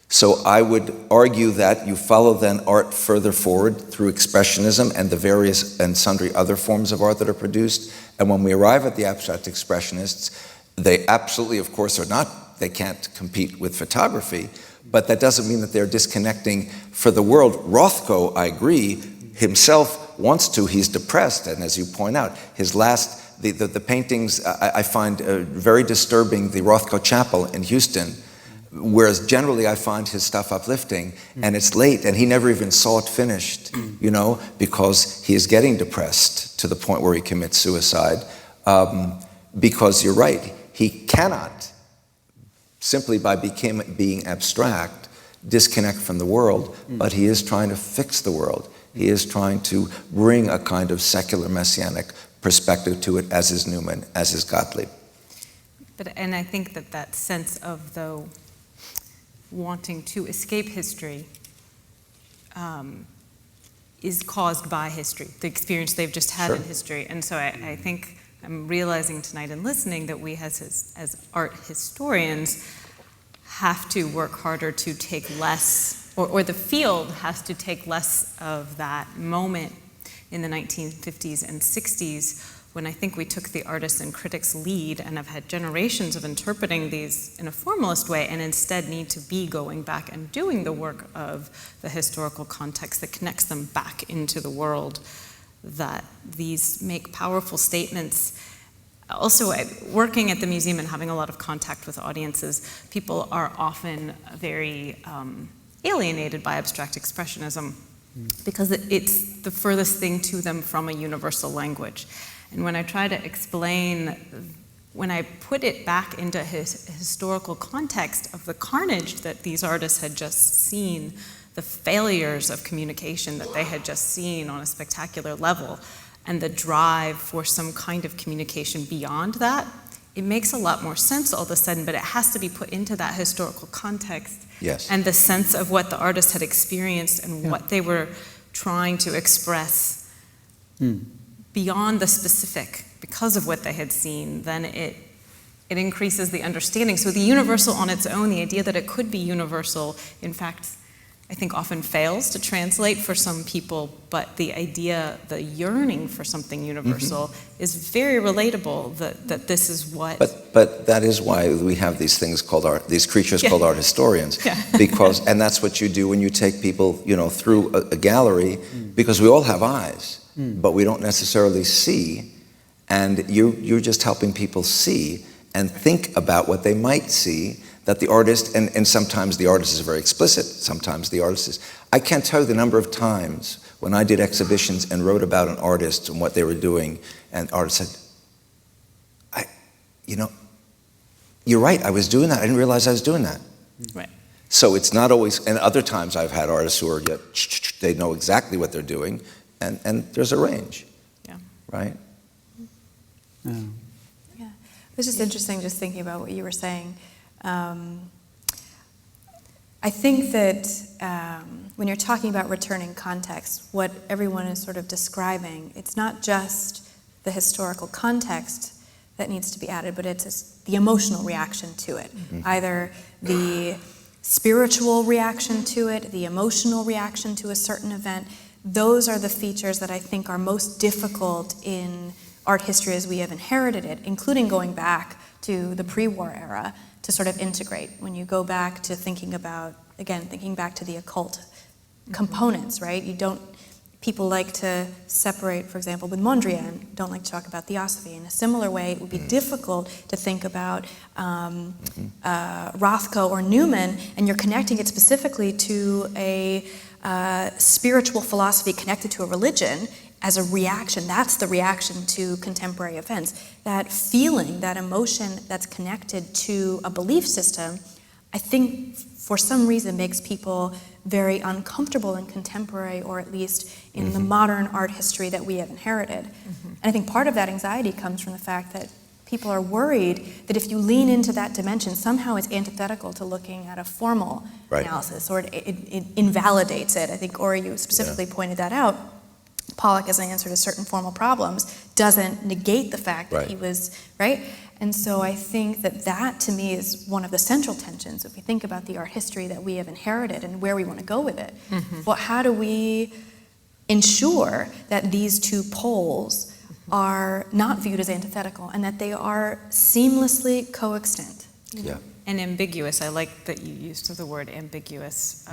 So I would argue that you follow then art further forward through Expressionism and the various and sundry other forms of art that are produced. And when we arrive at the abstract expressionists, they absolutely, of course, are not, they can't compete with photography, but that doesn't mean that they're disconnecting for the world. Rothko, I agree, himself wants to, he's depressed, and as you point out, his last, the paintings, I find very disturbing, the Rothko Chapel in Houston, whereas generally I find his stuff uplifting, and it's late, and he never even saw it finished, you know, because he is getting depressed to the point where he commits suicide. Because you're right, he cannot, simply by being abstract, disconnect from the world, but he is trying to fix the world. He is trying to bring a kind of secular messianic perspective to it, as is Newman, as is Gottlieb. And I think that sense of, though, wanting to escape history is caused by history, the experience they've just had in history. And so I think I'm realizing tonight in listening that we as art historians have to work harder to take less, or the field has to take less of that moment in the 1950s and 60s, when I think we took the artists and critics lead and have had generations of interpreting these in a formalist way, and instead need to be going back and doing the work of the historical context that connects them back into the world, that these make powerful statements. Also, working at the museum and having a lot of contact with audiences, people are often very alienated by abstract expressionism because it's the furthest thing to them from a universal language. And when I try to explain, when I put it back into his historical context of the carnage that these artists had just seen, the failures of communication that they had just seen on a spectacular level, and the drive for some kind of communication beyond that, it makes a lot more sense all of a sudden, but it has to be put into that historical context. Yes. And the sense of what the artists had experienced and what they were trying to express beyond the specific, because of what they had seen, then it increases the understanding. So the universal on its own, the idea that it could be universal, in fact, I think often fails to translate for some people, but the idea, the yearning for something universal is very relatable, that this is what... But that is why we have these things called art, these creatures called art historians, because, and that's what you do when you take people, you know, through a gallery, because we all have eyes. But we don't necessarily see, and you're just helping people see and think about what they might see, that the artist, and sometimes the artist is very explicit, sometimes the artist is, I can't tell you the number of times when I did exhibitions and wrote about an artist and what they were doing, and the artist said, you know, you're right, I was doing that, I didn't realize I was doing that. Right. So it's not always, and other times I've had artists who are, they know exactly what they're doing, and there's a range, right? Yeah, it was just interesting just thinking about what you were saying. I think that when you're talking about returning context, what everyone is sort of describing, it's not just the historical context that needs to be added, but it's the emotional reaction to it, either the spiritual reaction to it, the emotional reaction to a certain event. Those are the features that I think are most difficult in art history as we have inherited it, including going back to the pre-war era, to sort of integrate. When you go back to thinking about, again, thinking back to the occult components, right? People like to separate, for example, with Mondrian, don't like to talk about theosophy. In a similar way, it would be difficult to think about Rothko or Newman, and you're connecting it specifically to a spiritual philosophy connected to a religion as a reaction. That's the reaction to contemporary events. That feeling, that emotion that's connected to a belief system, I think for some reason makes people very uncomfortable in contemporary, or at least in the modern art history that we have inherited. And I think part of that anxiety comes from the fact that people are worried that if you lean into that dimension, somehow it's antithetical to looking at a formal analysis, or it invalidates it. I think, Ori, you specifically pointed that out. Pollock, as an answer to certain formal problems, doesn't negate the fact that he was, right? And so I think that to me is one of the central tensions if we think about the art history that we have inherited and where we want to go with it. Well, how do we ensure that these two poles are not viewed as antithetical and that they are seamlessly coexistent? Yeah. And ambiguous. I like that you used the word ambiguous.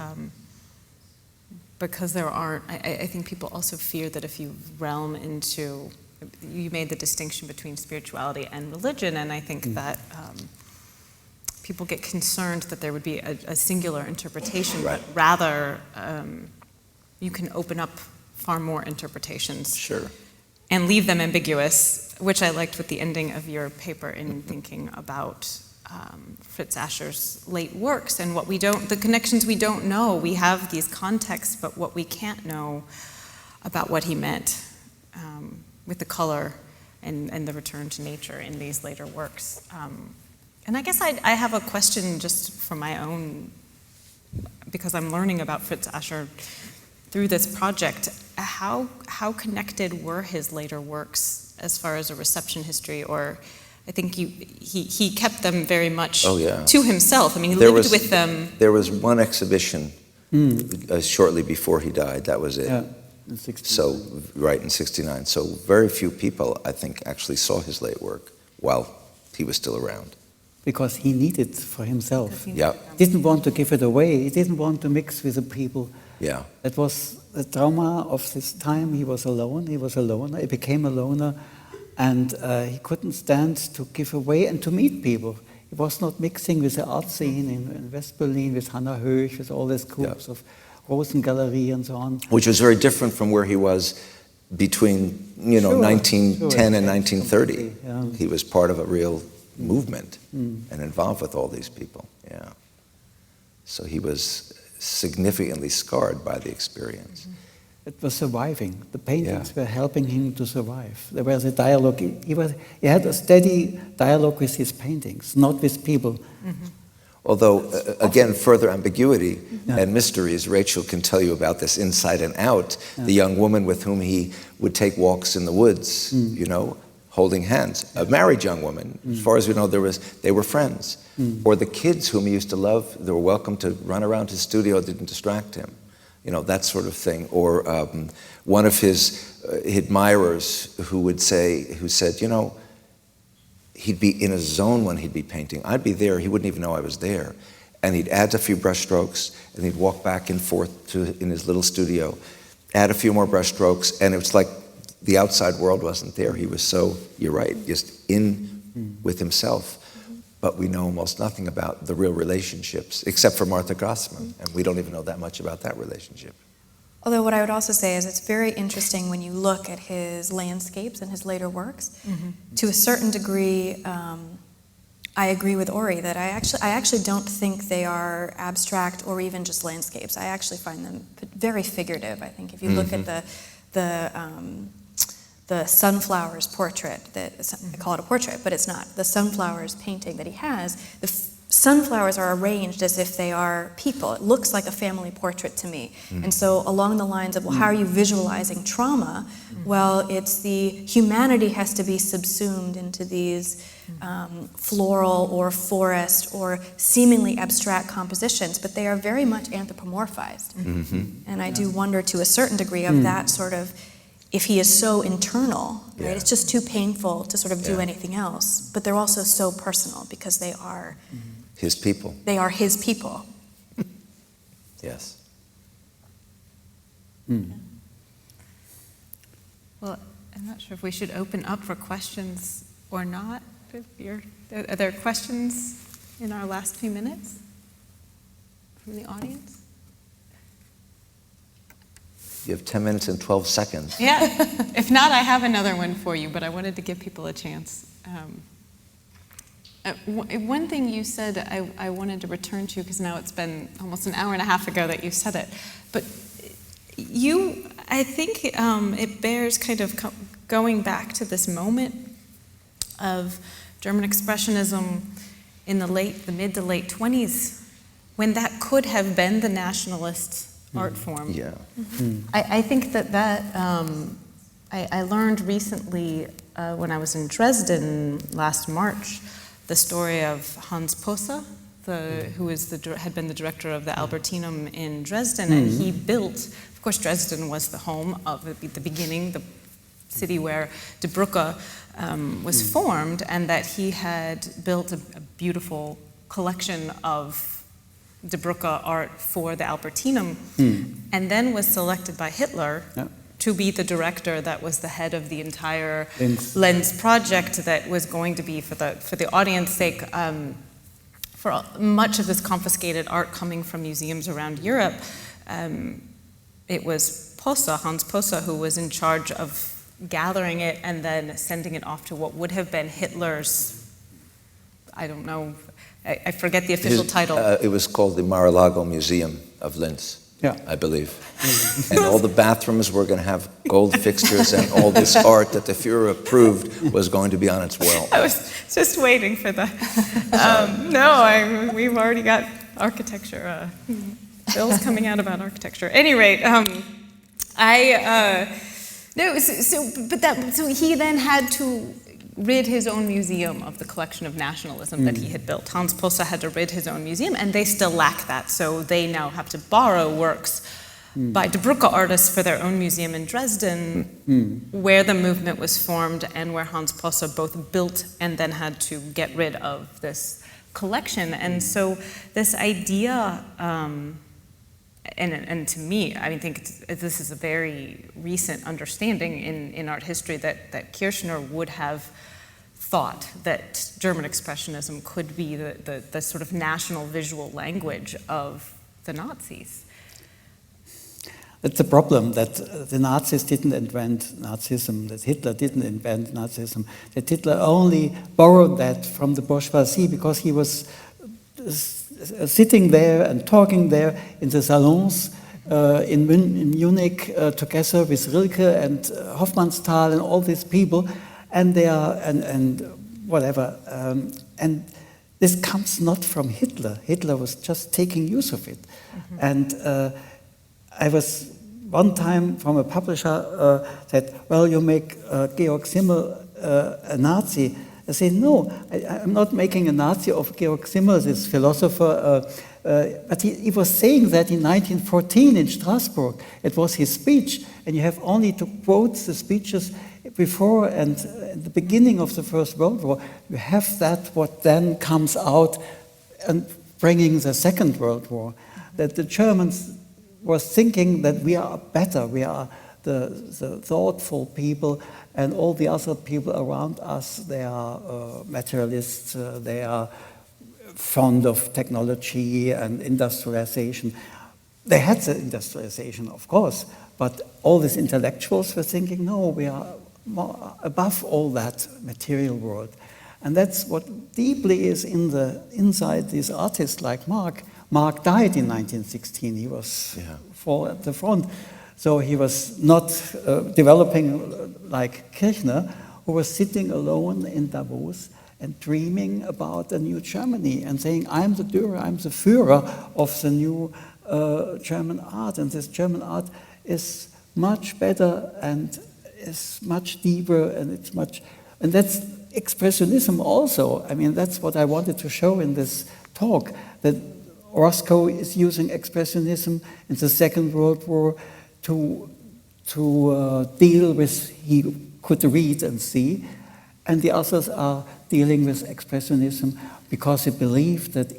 Because there aren't, I think people also fear that if you realm into, you made the distinction between spirituality and religion, and I think that people get concerned that there would be a singular interpretation, but rather you can open up far more interpretations. Sure. And leave them ambiguous, which I liked with the ending of your paper in thinking about Fritz Ascher's late works and what we don't, the connections we don't know. We have these contexts, but what we can't know about what he meant with the color and the return to nature in these later works. And I guess I have a question just for my own, because I'm learning about Fritz Ascher through this project. How connected were his later works as far as a reception history, or I think he kept them very much to himself. I mean, he lived with them. There was one exhibition shortly before he died. That was it. Yeah, in 69. So, in 69. So very few people, I think, actually saw his late work while he was still around. Because he needed it for himself. He Yeah. didn't want to give it away. He didn't want to mix with the people. Yeah. That was the trauma of this time. He was alone. He was a loner. He became a loner. And he couldn't stand to give away and to meet people. He was not mixing with the art scene in West Berlin, with Hannah Höch, with all these groups of Rosengalerie and so on. Which was very different from where he was between, 1910 and 1930. Yeah. He was part of a real movement and involved with all these people. Yeah. So he was significantly scarred by the experience. It was surviving. The paintings were helping him to survive. There was a dialogue. He had a steady dialogue with his paintings, not with people. Although, again, further ambiguity and mysteries. Rachel can tell you about this inside and out. The young woman with whom he would take walks in the woods, holding hands. A married young woman. As far as we know, they were friends. Or the kids whom he used to love, they were welcome to run around his studio, it didn't distract him. That sort of thing. Or one of his admirers who said, he'd be in a zone when he'd be painting. I'd be there, he wouldn't even know I was there. And he'd add a few brush strokes, and he'd walk back and forth in his little studio, add a few more brush strokes, and it was like the outside world wasn't there. He was so, you're right, just in with himself. But we know almost nothing about the real relationships, except for Martha Grassmann, and we don't even know that much about that relationship. Although what I would also say is it's very interesting when you look at his landscapes and his later works. To a certain degree, I agree with Ori that I actually don't think they are abstract or even just landscapes. I actually find them very figurative. I think if you look at the sunflowers portrait, I call it a portrait, but it's not. The sunflowers painting that he has, the sunflowers are arranged as if they are people. It looks like a family portrait to me. And so along the lines of, well, how are you visualizing trauma? Well, it's the humanity has to be subsumed into these floral or forest or seemingly abstract compositions, but they are very much anthropomorphized. And I do wonder to a certain degree of that sort of if he is so internal, right? Yeah. It's just too painful to sort of do Yeah. anything else. But they're also so personal because they are His people. they are his people. Yes. Well, I'm not sure if we should open up for questions or not. Are there questions in our last few minutes from the audience? You have 10 minutes and 12 seconds. Yeah. If not, I have another one for you, but I wanted to give people a chance. One thing you said I wanted to return to, because now it's been almost an hour and a half ago that you said it, but I think it bears kind of going back to this moment of German Expressionism in the mid to late 20s, when that could have been the nationalist art form. Yeah. I think that I learned recently when I was in Dresden last March, the story of Hans Posse, who had been the director of the Albertinum in Dresden, and he built, of course, Dresden was the home of the beginning, the city where Die Brücke was formed, and that he had built a beautiful collection of Die Brücke art for the Albertinum, and then was selected by Hitler to be the director that was the head of the entire Lens project that was going to be, for the audience's sake, for much of this confiscated art coming from museums around Europe. It was Hans Posse, who was in charge of gathering it and then sending it off to what would have been Hitler's, I don't know, I forget the official title. It was called the Mar-a-Lago Museum of Linz, I believe. And all the bathrooms were going to have gold fixtures, and all this art that the Führer approved was going to be on its wall. I was just waiting for the... we've already got architecture, bills coming out about architecture. At any rate, so he then had to rid his own museum of the collection of nationalism that he had built. Hans Posse had to rid his own museum, and they still lack that, so they now have to borrow works by Die Brücke artists for their own museum in Dresden, where the movement was formed and where Hans Posse both built and then had to get rid of this collection. And so this idea, and to me, I think this is a very recent understanding in art history that Kirchner would have thought that German Expressionism could be the sort of national visual language of the Nazis. That's the problem, that the Nazis didn't invent Nazism, that Hitler didn't invent Nazism, that Hitler only borrowed that from the bourgeoisie because he was sitting there and talking there in the salons in Munich together with Rilke and Hofmannsthal and all these people, and they are, and whatever. And this comes not from Hitler. Hitler was just taking use of it. And I was one time from a publisher said, well, you make Georg Simmel a Nazi. I say, no, I'm not making a Nazi of Georg Simmel, this philosopher, but he was saying that in 1914 in Strasbourg. It was his speech, and you have only to quote the speeches before and at the beginning of the First World War. You have that what then comes out and bringing the Second World War, that the Germans were thinking that we are better, we are the thoughtful people, and all the other people around us, they are materialists, they are fond of technology and industrialization. They had the industrialization, of course, but all these intellectuals were thinking, no, we are more above all that material world. And that's what deeply is inside these artists like Mark. Mark died in 1916. He was at the front. So he was not developing like Kirchner, who was sitting alone in Davos and dreaming about a new Germany and saying, I'm the Führer, I'm the Führer of the new German art. And this German art is much better and is much deeper, and it's much, and that's Expressionism also. I mean, that's what I wanted to show in this talk, that Roscoe is using Expressionism in the Second World War to to deal with, he could read and see, and the others are dealing with expressionism because they believe that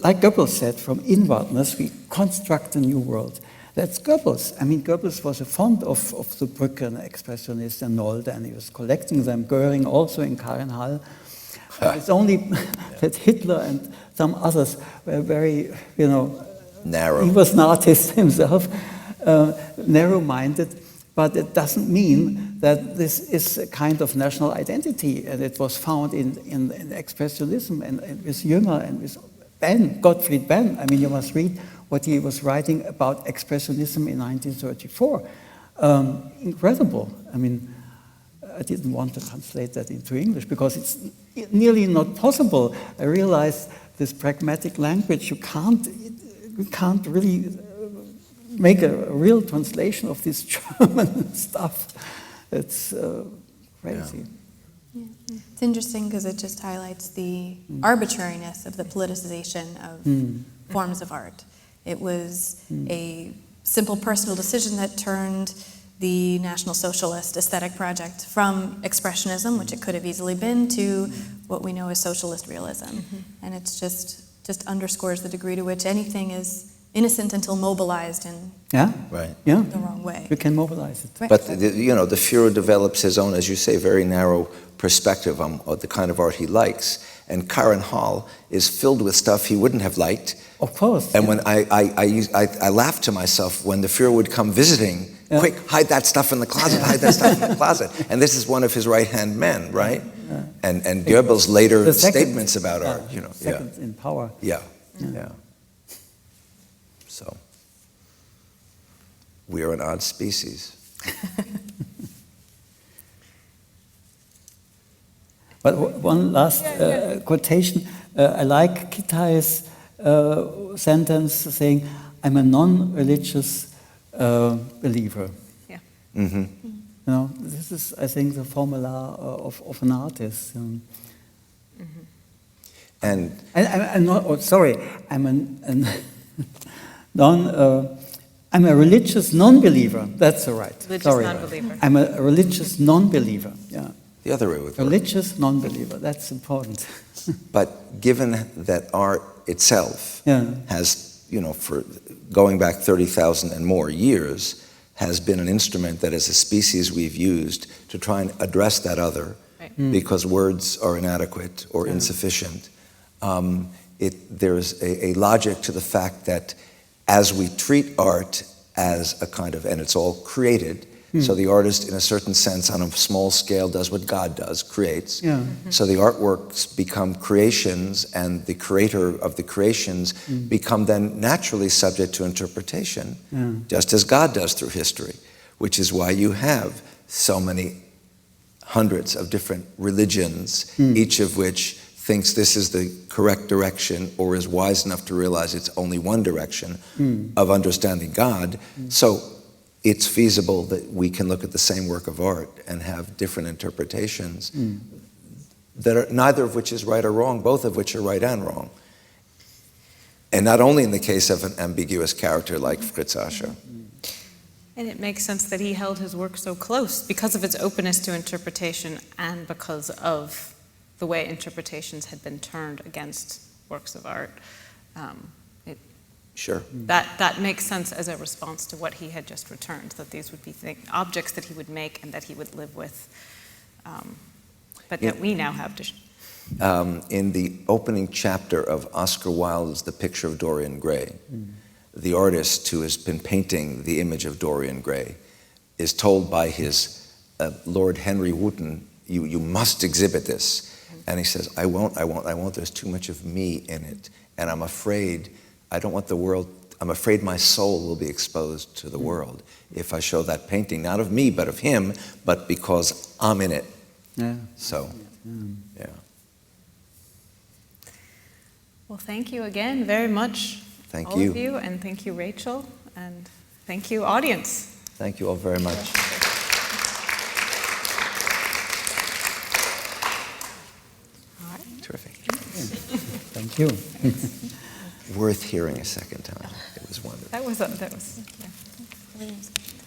like Goebbels said, from inwardness we construct a new world. That's Goebbels. I mean, Goebbels was a fond of the Brücken expressionists and Nolde, and he was collecting them. Goering also in Karenhall. It's only that Hitler and some others were very, narrow. He was an artist himself, narrow-minded, but it doesn't mean that this is a kind of national identity, and it was found in expressionism and with Jünger and with Gottfried Benn. I mean, you must read what he was writing about expressionism in 1934. Incredible. I mean, I didn't want to translate that into English because it's nearly not possible. I realized this pragmatic language, you can't really make a real translation of this German stuff. It's crazy. Yeah. It's interesting because it just highlights the arbitrariness of the politicization of forms of art. It was a simple personal decision that turned the National Socialist aesthetic project from expressionism, which it could have easily been, to what we know as socialist realism. And it's just underscores the degree to which anything is innocent until mobilized in the wrong way. You can mobilize it. Right. But the Führer develops his own, as you say, very narrow perspective on the kind of art he likes. And Karenhall is filled with stuff he wouldn't have liked. Of course. And when I laughed to myself when the Führer would come visiting, quick, hide that stuff in the closet, hide that stuff in the closet. And this is one of his right-hand men, right? And Goebbels' later statements about art, Second in power. Yeah. So, we are an odd species. But one last quotation. I like Kitai's sentence saying, I'm a non-religious believer. Yeah. This is, I think, the formula of an artist. And I'm not, sorry, I'm I'm a religious non-believer. That's all right. Religious sorry. non-believer. I'm a religious non-believer. Yeah. the other way would work. Religious non-believer. That's important. But given that art itself Yeah. has, for going back 30,000 and more years, has been an instrument that as a species we've used to try and address that other, because words are inadequate or insufficient, there's a logic to the fact that as we treat art as a kind of, and it's all created, so the artist in a certain sense on a small scale does what God does, creates. Yeah. So the artworks become creations, and the creator of the creations become then naturally subject to interpretation, just as God does through history, which is why you have so many hundreds of different religions, each of which thinks this is the correct direction or is wise enough to realize it's only one direction of understanding God. So it's feasible that we can look at the same work of art and have different interpretations that are neither of which is right or wrong, both of which are right and wrong. And not only in the case of an ambiguous character like Fritz Ascher. And it makes sense that he held his work so close because of its openness to interpretation and because of the way interpretations had been turned against works of art. Sure. That makes sense as a response to what he had just returned, that these would be objects that he would make and that he would live with, but that we now have to... In the opening chapter of Oscar Wilde's The Picture of Dorian Gray, the artist who has been painting the image of Dorian Gray is told by his Lord Henry Wotton, you must exhibit this. And he says, I won't, there's too much of me in it. And I'm afraid, I'm afraid my soul will be exposed to the world if I show that painting, not of me, but of him, but because I'm in it. Yeah. So, yeah. Well, thank you again very much, Thank all you. of you, and thank you, Rachel, and thank you, audience. Thank you all very much. All right. Terrific. Thank you. Worth hearing a second time. It was wonderful. That was, yeah.